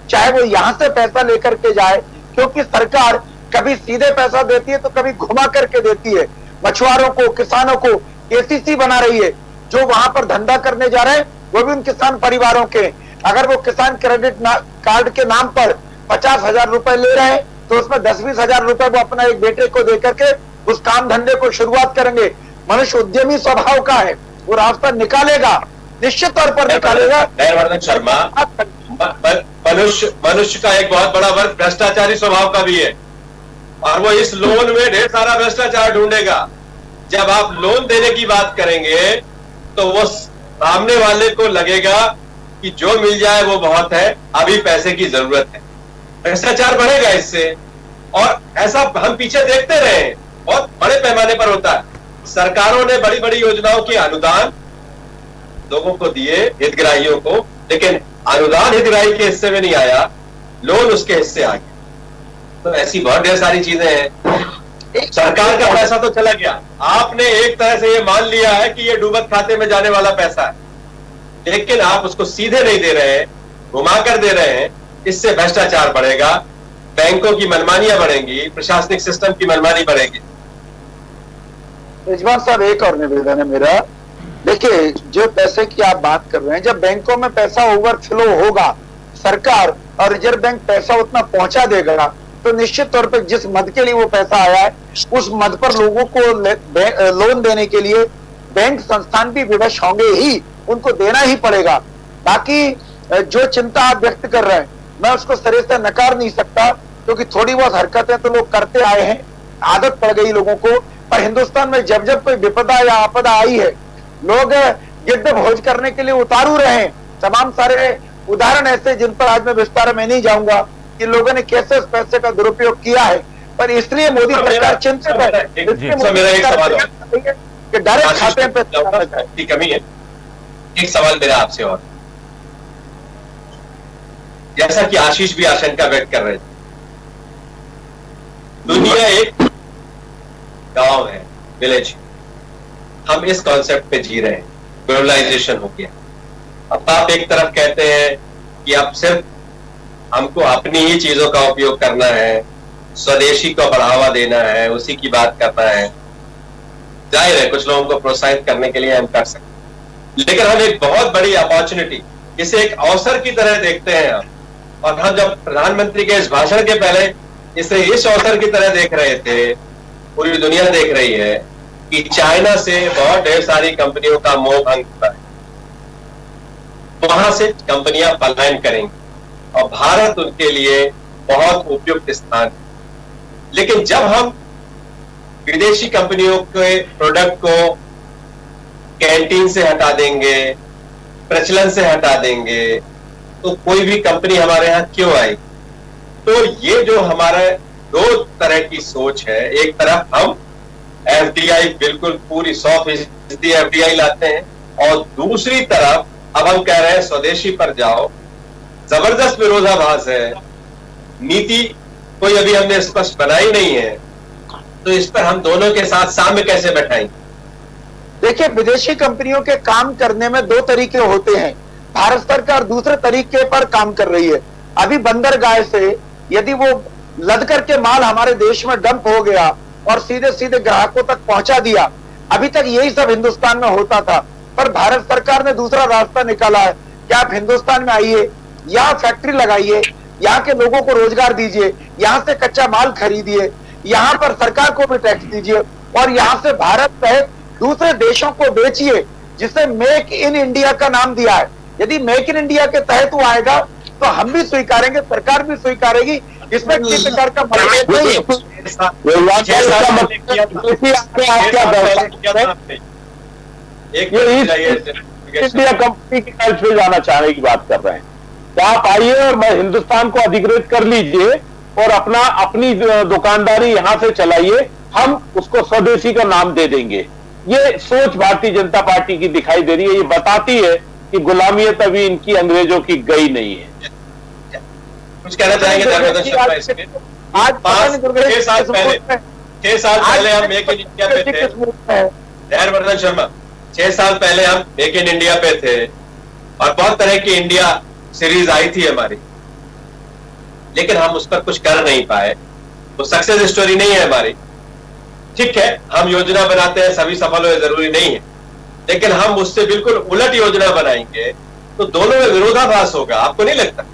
[SPEAKER 4] चाहे वो यहां से पैसा लेकर के जाए, क्योंकि सरकार कभी सीधे पैसा देती है तो कभी घुमा करके देती है। मछुआरों को, किसानों को केसीसी बना रही है, जो वहां पर धंधा करने जा रहे हैं वो भी उन किसान परिवारों के। अगर वो किसान क्रेडिट कार्ड के नाम पर 50,000 रुपए ले रहे हैं तो उसमें 10-20 हजार रुपए वो अपना एक बेटे को देकर के उस काम धंधे को शुरुआत करेंगे। मनुष्य उद्यमी स्वभाव का है, वो रास्ता निकालेगा, निश्चित तौर पर निकालेगा।
[SPEAKER 2] हर्षवर्धन शर्मा, मनुष्य का एक बहुत बड़ा वर्ग भ्रष्टाचारी स्वभाव का भी है, और वो इस लोन में ढेर सारा भ्रष्टाचार ढूंढेगा। जब आप लोन देने की बात करेंगे तो वो सामने वाले को लगेगा कि जो मिल जाए वो बहुत है, अभी पैसे की जरूरत है, भ्रष्टाचार बढ़ेगा इससे। और ऐसा हम पीछे देखते रहे, बहुत बड़े पैमाने पर होता है। सरकारों ने बड़ी बड़ी योजनाओं के अनुदान लोगों को दिए, हितग्राहियों को, लेकिन अनुदान हितग्राही के हिस्से में नहीं आया, लोन उसके हिस्से आ गया। तो ऐसी बहुत ढेर सारी चीजें हैं। सरकार का पैसा तो चला गया, आपने एक तरह से ये मान लिया है कि ये डूबत खाते में जाने वाला पैसा है, लेकिन आप उसको सीधे नहीं दे रहे हैं, घुमा कर दे रहे हैं। इससे भ्रष्टाचार बढ़ेगा, बैंकों की मनमानियां बढ़ेंगी, प्रशासनिक सिस्टम की मनमानी बढ़ेगी।
[SPEAKER 4] रिजवान साहब, एक और निवेदन है मेरा। देखिए, जो पैसे की आप बात कर रहे हैं, जब बैंकों में पैसा ओवरफ्लो होगा, सरकार और रिजर्व बैंक पैसा उतना पहुंचा देगा, तो निश्चित तौर पर जिस मद के लिए वो पैसा आया है, उस मद पर लोगों को लोन देने के लिए बैंक संस्थान भी विवश होंगे ही, उनको देना ही पड़ेगा। बाकी जो चिंता आप व्यक्त कर रहे हैं, मैं उसको सिरे से नकार नहीं सकता, क्योंकि थोड़ी बहुत हरकतें तो लोग करते आए हैं, आदत पड़ गई लोगों को। पर हिंदुस्तान में जब जब कोई विपदा या आपदा आई है, लोग गिद्ध भोज करने के लिए उतारू रहे हैं। तमाम सारे उदाहरण ऐसे, जिन पर आज मैं विस्तार में नहीं जाऊंगा कि लोगों ने कैसे इस पैसे का दुरुपयोग किया है, पर इसलिए मोदी सरकार चिंतित है। कि डायरेक्ट खाते पे
[SPEAKER 2] कमी है। एक सवाल मेरा आपसे और, जैसा कि आशीष भी आशंका व्यक्त कर रहे थे, दुनिया एक गांव है, विलेज, हम इस कॉन्सेप्ट पे जी रहे हैं, ग्लोबलाइजेशन हो गया। अब आप एक तरफ कहते हैं कि अब सिर्फ हमको अपनी ही चीजों का उपयोग करना है, स्वदेशी को बढ़ावा देना है, उसी की बात करना है। जाहिर है कुछ लोगों को प्रोत्साहित करने के लिए हम कर सकते हैं, लेकिन हम एक बहुत बड़ी अपॉर्चुनिटी, इसे एक अवसर की तरह देखते हैं हम। और हम जब प्रधानमंत्री के इस भाषण के पहले इसे इस अवसर की तरह देख रहे थे, पूरी दुनिया देख रही है कि चाइना से बहुत ढेर सारी कंपनियों का मोह भंग हुआ है, वहां से कंपनियां पलायन करेंगी और भारत उनके लिए बहुत उपयुक्त स्थान है। लेकिन जब हम विदेशी कंपनियों के प्रोडक्ट को कैंटीन से हटा देंगे, प्रचलन से हटा देंगे, तो कोई भी कंपनी हमारे यहाँ क्यों आएगी? तो ये जो हमारे दो तरह की सोच है, एक तरफ हम एफडीआई बिल्कुल पूरी 100% एफडीआई लाते हैं, और दूसरी तरफ अब हम कह रहे हैं स्वदेशी पर जाओ। जबरदस्त विरोधाभास है, नीति कोई अभी हमने स्पष्ट बनाई नहीं है, तो इस पर हम दोनों के साथ सामने कैसे बैठाएंगे?
[SPEAKER 4] देखिए, विदेशी कंपनियों के काम करने में 2 तरीके होते हैं। भारत सरकार दूसरे तरीके पर काम कर रही है। अभी बंदरगाह से यदि वो लद करके माल हमारे देश में डंप हो गया, और सीधे सीधे ग्राहकों तक पहुंचा दिया। अभी तक यही सब हिंदुस्तान में होता था, पर भारत सरकार ने दूसरा रास्ता निकाला है कि आप हिंदुस्तान में आइए, यहाँ फैक्ट्री लगाइए, यहाँ के लोगों को रोजगार दीजिए, यहाँ से कच्चा माल खरीदिए, यहाँ पर सरकार को भी टैक्स दीजिए और यहाँ से भारत सहित दूसरे देशों को बेचिए, जिसे मेक इन इंडिया का नाम दिया है। यदि मेक इन इंडिया के तहत वो आएगा तो हम भी स्वीकारेंगे, सरकार भी स्वीकारेगी, इसमें किसी प्रकार का मतभेद नहीं है।
[SPEAKER 3] इंडिया कंपनी के कर्ज पे जाना चाहने की बात कर रहे हैं। तो आप आइए और मैं हिंदुस्तान को अधिकृत कर लीजिए और अपनी दुकानदारी यहां से चलाइए, हम उसको स्वदेशी का नाम दे देंगे। ये सोच भारतीय जनता पार्टी की दिखाई दे रही है। ये बताती है कि गुलामियत अभी इनकी अंग्रेजों की गई नहीं है।
[SPEAKER 2] कुछ कहना चाहेंगे धर्मेंद्र शर्मा इसमें? आज 6 साल पहले हम मेक इन इंडिया पे थे। धर्मेंद्र शर्मा, 6 साल पहले हम मेक इन इंडिया पे थे और बहुत तरह की इंडिया सीरीज आई थी हमारी, लेकिन हम उस पर कुछ कर नहीं पाए। वो सक्सेस स्टोरी नहीं है हमारी। ठीक है, हम योजना बनाते हैं, सभी सफल हो जरूरी नहीं है, लेकिन हम उससे बिल्कुल उलट योजना बनाएंगे तो दोनों में विरोधाभास होगा। आपको नहीं लगता?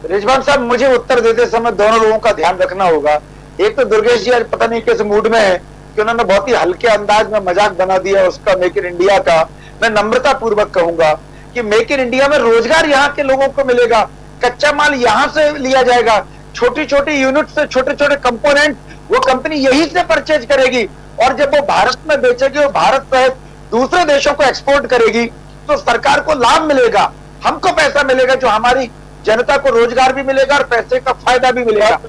[SPEAKER 4] रिजवान साहब, मुझे उत्तर देते समय दोनों लोगों का ध्यान रखना होगा। एक तो दुर्गेश जी आज पता नहीं किस मूड में है कि उन्होंने बहुत ही हल्के अंदाज में मजाक बना दिया उसका, मेक इन इंडिया का। मैं नम्रता पूर्वक कहूंगा कि मेक इन इंडिया में रोजगार यहाँ के लोगों को मिलेगा, कच्चा माल यहाँ से लिया जाएगा, छोटी छोटी यूनिट से छोटे छोटे कंपोनेंट वो कंपनी यहीं से परचेज करेगी और जब वो भारत में बेचेगी, वो भारत सहित दूसरे देशों को एक्सपोर्ट करेगी, तो सरकार को लाभ मिलेगा, हमको पैसा मिलेगा, जो हमारी जनता को रोजगार भी मिलेगा और पैसे का फायदा भी मिलेगा।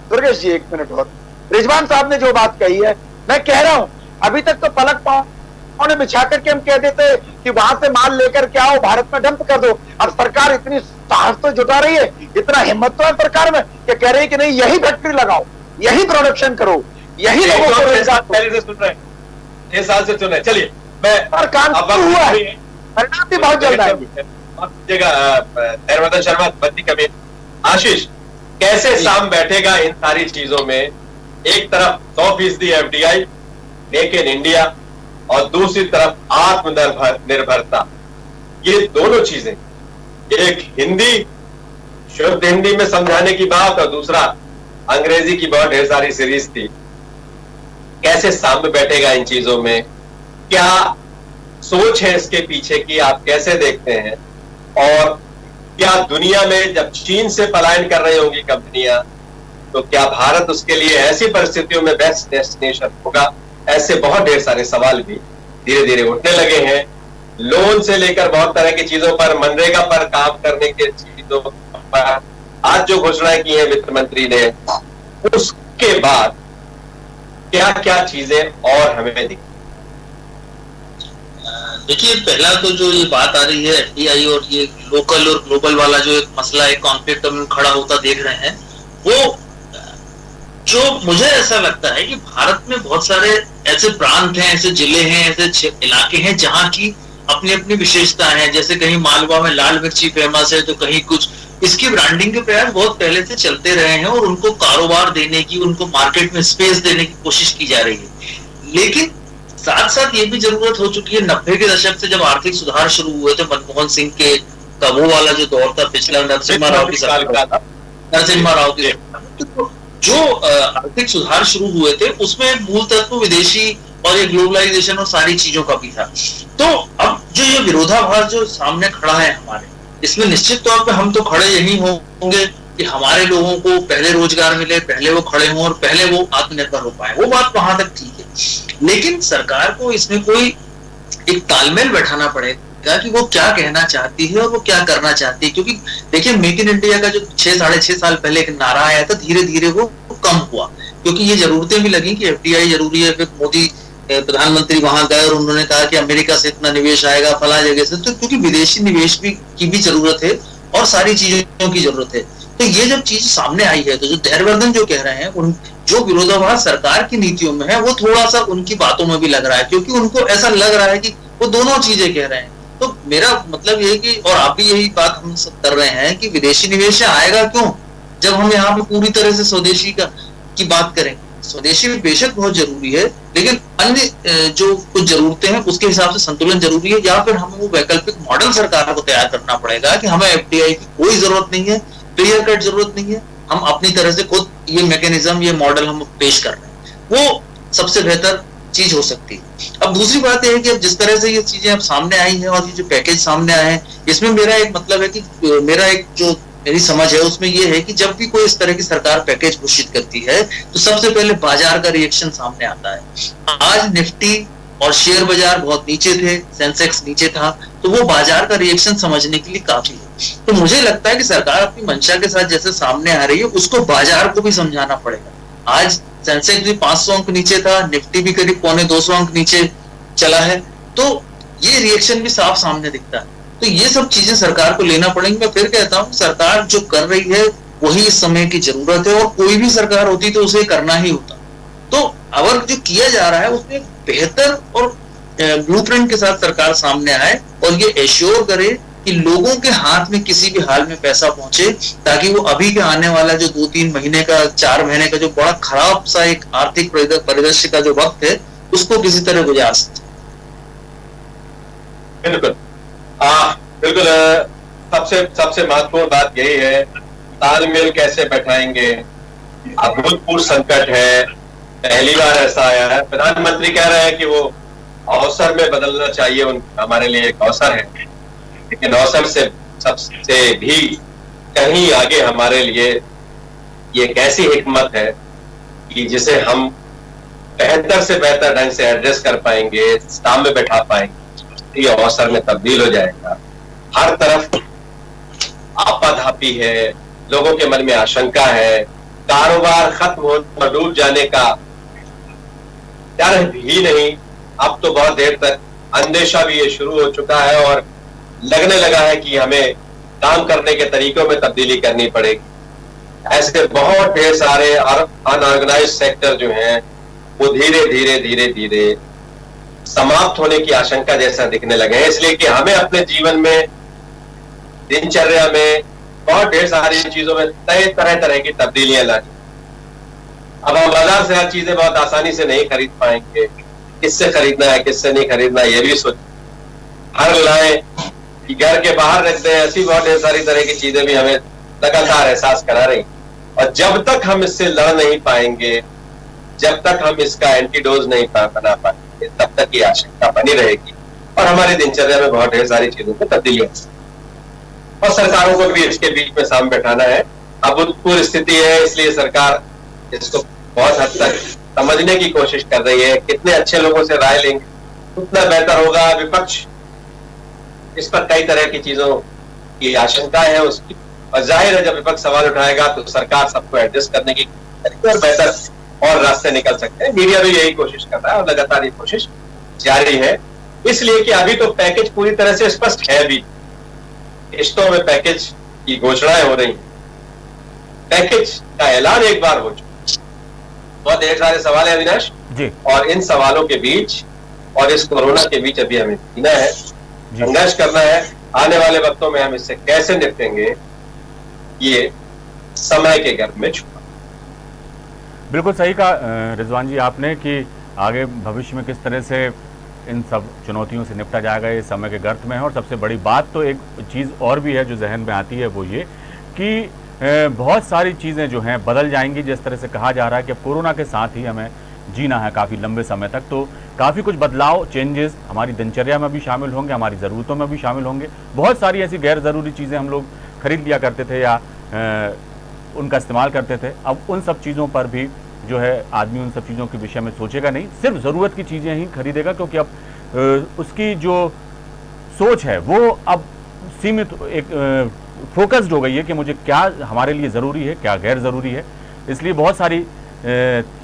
[SPEAKER 4] दुर्गेश जी एक मिनट और, रिजवान साहब ने जो बात कही है, मैं कह रहा हूं अभी तक तो पलक पाँव बिछा करके हम कह देते कि वहां से माल लेकर के आओ, भारत में डंप कर दो। अब सरकार इतनी साहस तो जुटा रही है, इतना हिम्मत तो है सरकार में कि कह रही है कि नहीं, यही फैक्ट्री लगाओ, यही प्रोडक्शन करो, यही लोगों को रोजगार
[SPEAKER 2] पहले से सुन रहे हैं, 6 साल से सुन रहे हैं। चलिए, मैं
[SPEAKER 4] काम हुआ है, परिणाम भी बहुत जल्द आएंगे।
[SPEAKER 2] धर्मेंद्र शर्मा बंदी कभी आशीष कैसे साम बैठेगा इन सारी चीजों में? एक तरफ 100% FDI, मेक इन इंडिया, और दूसरी तरफ आत्मनिर्भरता। ये दोनों चीजें, एक हिंदी शुद्ध हिंदी में समझाने की बात और दूसरा अंग्रेजी की बहुत ढेर सारी सीरीज थी। कैसे सामने बैठेगा इन चीजों में? क्या सोच है इसके पीछे की? आप कैसे देखते हैं? और क्या दुनिया में जब चीन से पलायन कर रही होंगी कंपनियां, तो क्या भारत उसके लिए ऐसी परिस्थितियों में बेस्ट डेस्टिनेशन होगा? ऐसे बहुत ढेर सारे सवाल भी धीरे धीरे उठने लगे हैं। लोन से लेकर बहुत तरह की चीजों पर, मनरेगा पर काम करने के चीजों पर आज जो घोषणाएं की है वित्त मंत्री ने, उसके बाद क्या क्या चीजें और हमें दिखी?
[SPEAKER 5] देखिए, पहला तो जो ये बात आ रही है FDI और ये लोकल और ग्लोबल वाला जो एक मसला है, कॉन्फ्लिक्ट में खड़ा होता देख रहे हैं, वो जो मुझे ऐसा लगता है कि भारत में बहुत सारे ऐसे प्रांत हैं, ऐसे जिले हैं, ऐसे इलाके हैं जहां की अपनी अपनी विशेषताएं हैं। जैसे कहीं मालवा में लाल मिर्ची फेमस है, तो कहीं कुछ। इसकी ब्रांडिंग के प्रयास बहुत पहले से चलते रहे हैं और उनको कारोबार देने की, उनको मार्केट में स्पेस देने की कोशिश की जा रही है। लेकिन साथ साथ ये भी जरूरत हो चुकी है, 90 के दशक से जब आर्थिक सुधार शुरू हुए थे, मनमोहन सिंह के का वो वाला जो दौर था, पिछला नरसिम्हा राव की सरकार, नरसिम्हा राव की, जो आर्थिक सुधार शुरू हुए थे उसमें मूल तत्व विदेशी और ये ग्लोबलाइजेशन और सारी चीजों का भी था। तो अब जो ये विरोधाभास जो सामने खड़ा है हमारे, इसमें निश्चित तौर पे हम तो खड़े यही होंगे कि हमारे लोगों को पहले रोजगार मिले, पहले वो खड़े हों और पहले वो आत्मनिर्भर हो पाए। वो बात वहां तक ठीक है, लेकिन सरकार को इसमें कोई एक तालमेल बैठाना पड़ेगा कि वो क्या कहना चाहती है और वो क्या करना चाहती है। क्योंकि देखिए, मेक इन इंडिया का जो 6-6.5 साल पहले एक नारा आया था, धीरे धीरे वो कम हुआ, क्योंकि ये जरूरतें भी लगी कि FDI जरूरी है। फिर मोदी प्रधानमंत्री वहां गए और उन्होंने कहा कि अमेरिका से इतना निवेश आएगा, फला जगह से, तो क्योंकि विदेशी निवेश की भी जरूरत है और सारी चीजों की जरूरत है। तो ये जब चीज सामने आई है, तो जो धैर्यवर्धन जो कह रहे हैं, उन जो विरोधाभास सरकार की नीतियों में है, वो थोड़ा सा उनकी बातों में भी लग रहा है, क्योंकि उनको ऐसा लग रहा है कि वो दोनों चीजें कह रहे हैं। तो मेरा मतलब ये है कि, और आप भी यही बात हम सब कर रहे हैं कि विदेशी निवेश आएगा क्यों, जब हम यहाँ पे पूरी तरह से स्वदेशी की बात करें। स्वदेशी भी बेशक बहुत जरूरी है, लेकिन अन्य जो कुछ जरूरतें हैं उसके हिसाब से संतुलन जरूरी है, या फिर हमें वो वैकल्पिक मॉडल सरकार को तैयार करना पड़ेगा कि हमें एफडीआई की कोई जरूरत नहीं है, क्लियर कट जरूरत नहीं है, हम अपनी तरह से खुद ये मैकेनिज्म, ये मॉडल हम पेश कर रहे हैं, वो सबसे बेहतर चीज हो सकती है। अब दूसरी बात यह है कि अब जिस तरह से ये चीजें अब सामने आई हैं और ये जो पैकेज सामने आए हैं, इसमें मेरा एक मतलब है कि मेरा एक जो मेरी समझ है उसमें ये है कि जब भी कोई इस तरह की सरकार पैकेज घोषित करती है तो सबसे पहले बाजार का रिएक्शन सामने आता है। आज निफ्टी और शेयर बाजार बहुत नीचे थे, सेंसेक्स नीचे था, तो वो बाजार का रिएक्शन समझने के लिए काफी है। तो मुझे लगता है कि सरकार अपनी मंशा के साथ जैसे सामने आ रही है, उसको बाजार को भी समझाना पड़ेगा। आज सेंसेक्स भी 500 अंक नीचे था, निफ्टी भी करीब 250 अंक नीचे चला है, तो ये रिएक्शन भी साफ सामने दिखता है। तो ये सब चीजें सरकार को लेना पड़ेंगी। मैं फिर कहता हूँ, सरकार जो कर रही है वही इस समय की जरूरत है, और कोई भी सरकार होती तो उसे करना ही होता। तो अगर जो किया जा रहा है उसमें बेहतर और ब्लूप्रिंट के साथ सरकार सामने आए और ये एश्योर करे कि लोगों के हाथ में किसी भी हाल में पैसा पहुंचे, ताकि वो अभी के आने वाला जो 2-3 महीने का, 4 महीने का जो बड़ा खराब सा एक आर्थिक परिदृश्य का जो वक्त है उसको किसी तरह गुजार सके।
[SPEAKER 2] बिल्कुल बिल्कुल, सबसे महत्वपूर्ण बात यही है, तालमेल कैसे बैठाएंगे। अभूतपूर्व संकट है, पहली बार ऐसा आया है। प्रधानमंत्री कह रहे हैं कि वो अवसर में बदलना चाहिए, हमारे लिए एक अवसर है, लेकिन अवसर से सबसे भी कहीं आगे हमारे लिए ये एक ऐसी हिकमत है कि जिसे हम बेहतर से बेहतर ढंग से एड्रेस कर पाएंगे, सामने बैठा पाएंगे, ये अवसर में तब्दील हो जाएगा। हर तरफ आपाधापी है, लोगों के मन में आशंका है, कारोबार खत्म होने, डूब जाने का डर भी नहीं। अब तो बहुत देर तक अंदेशा भी ये शुरू हो चुका है और लगने लगा है कि हमें काम करने के तरीकों में तब्दीली करनी पड़ेगी। ऐसे बहुत ढेर सारे अनऑर्गेनाइज्ड सेक्टर जो हैं वो धीरे धीरे धीरे धीरे समाप्त होने की आशंका जैसा दिखने लगे हैं, इसलिए कि हमें अपने जीवन में, दिनचर्या में बहुत ढेर सारी चीजों में तरह तरह की तब्दीलियां लानी। अब हम बाजार से हर चीजें बहुत आसानी से नहीं खरीद पाएंगे, किससे खरीदना है किससे नहीं खरीदना ये भी सोच, हर लाए कि घर के बाहर रख दें, ऐसी बहुत ढेर सारी तरह की चीजें भी हमें लगातार एहसास करा रही। और जब तक हम इससे लड़ नहीं पाएंगे, जब तक हम इसका एंटीडोज नहीं बना पाएंगे, तब तक ये आशंका बनी रहेगी और हमारी दिनचर्या में बहुत ढेर सारी चीजों को तब्दीलियां और सरकारों को भी इसके बीच में सामने बैठाना है। अभूतपूर्व स्थिति है, इसलिए सरकार इसको बहुत हद तक समझने की कोशिश कर रही है। कितने अच्छे लोगों से राय लेंगे उतना बेहतर होगा। विपक्ष इस पर कई तरह की चीजों की आशंका है उसकी, और जाहिर है जब विपक्ष सवाल उठाएगा तो सरकार सबको एडजस्ट करने की और बेहतर और रास्ते निकल सकते हैं। मीडिया भी यही कोशिश कर रहा है और लगातार ये कोशिश जारी है, इसलिए कि अभी तो पैकेज पूरी तरह से स्पष्ट है भी। किस्तों में पैकेज की घोषणाएं हो रही हैं, पैकेज का ऐलान एक बार हो चुका। बहुत ढेर सारे सवाल है अविनाश जी, और इन सवालों के बीच और इस कोरोना के बीच अभी हमें जीना है, संघर्ष करना है। आने वाले वक्तों में हम इससे कैसे निपटेंगे ये समय के गर्भ में छुपा।
[SPEAKER 1] बिल्कुल सही कहा रिजवान जी आपने कि आगे भविष्य में किस तरह से इन सब चुनौतियों से निपटा जाएगा, ये समय के गर्त में है। और सबसे बड़ी बात तो एक चीज़ और भी है जो जहन में आती है, वो ये कि बहुत सारी चीज़ें जो हैं बदल जाएंगी। जिस तरह से कहा जा रहा है कि अब कोरोना के साथ ही हमें जीना है काफ़ी लंबे समय तक, तो काफ़ी कुछ बदलाव, चेंजेस हमारी दिनचर्या में भी शामिल होंगे, हमारी ज़रूरतों में भी शामिल होंगे। बहुत सारी ऐसी गैर ज़रूरी चीज़ें हम लोग खरीद लिया करते थे या उनका इस्तेमाल करते थे, अब उन सब चीज़ों पर भी जो है आदमी उन सब चीज़ों के विषय में सोचेगा नहीं, सिर्फ ज़रूरत की चीज़ें ही खरीदेगा, क्योंकि अब उसकी जो सोच है वो अब सीमित, एक फोकस्ड हो गई है कि मुझे क्या हमारे लिए ज़रूरी है, क्या गैर ज़रूरी है। इसलिए बहुत सारी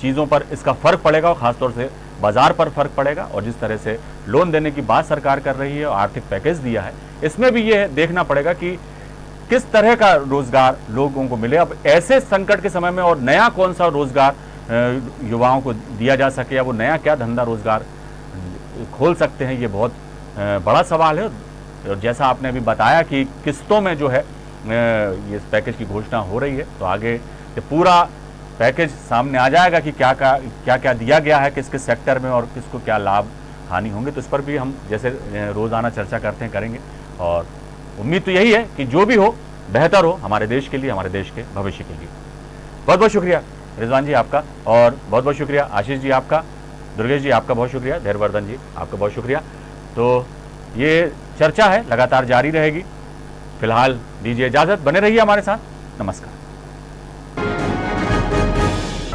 [SPEAKER 1] चीज़ों पर इसका फ़र्क पड़ेगा और ख़ासतौर से बाज़ार पर फ़र्क पड़ेगा। और जिस तरह से लोन देने की बात सरकार कर रही है और आर्थिक पैकेज दिया है, इसमें भी ये देखना पड़ेगा कि किस तरह का रोज़गार लोगों को मिले अब ऐसे संकट के समय में, और नया कौन सा रोज़गार युवाओं को दिया जा सके, या वो नया क्या धंधा रोज़गार खोल सकते हैं, ये बहुत बड़ा सवाल है। और जैसा आपने अभी बताया कि किस्तों में जो है ये इस पैकेज की घोषणा हो रही है, तो आगे ये पूरा पैकेज सामने आ जाएगा कि क्या क्या दिया गया है किस किस सेक्टर में और किसको क्या लाभ हानि होंगे। तो इस पर भी हम जैसे रोज़ाना चर्चा करते हैं करेंगे, और उम्मीद तो यही है कि जो भी हो बेहतर हो हमारे देश के लिए, हमारे देश के भविष्य के लिए। बहुत बहुत शुक्रिया रिजवान जी आपका, और बहुत बहुत शुक्रिया आशीष जी आपका, दुर्गेश जी आपका बहुत शुक्रिया, धैर्यवर्धन जी आपका बहुत शुक्रिया। तो ये चर्चा है लगातार जारी रहेगी। फिलहाल दीजिए इजाज़त, बने रहिए हमारे साथ। नमस्कार।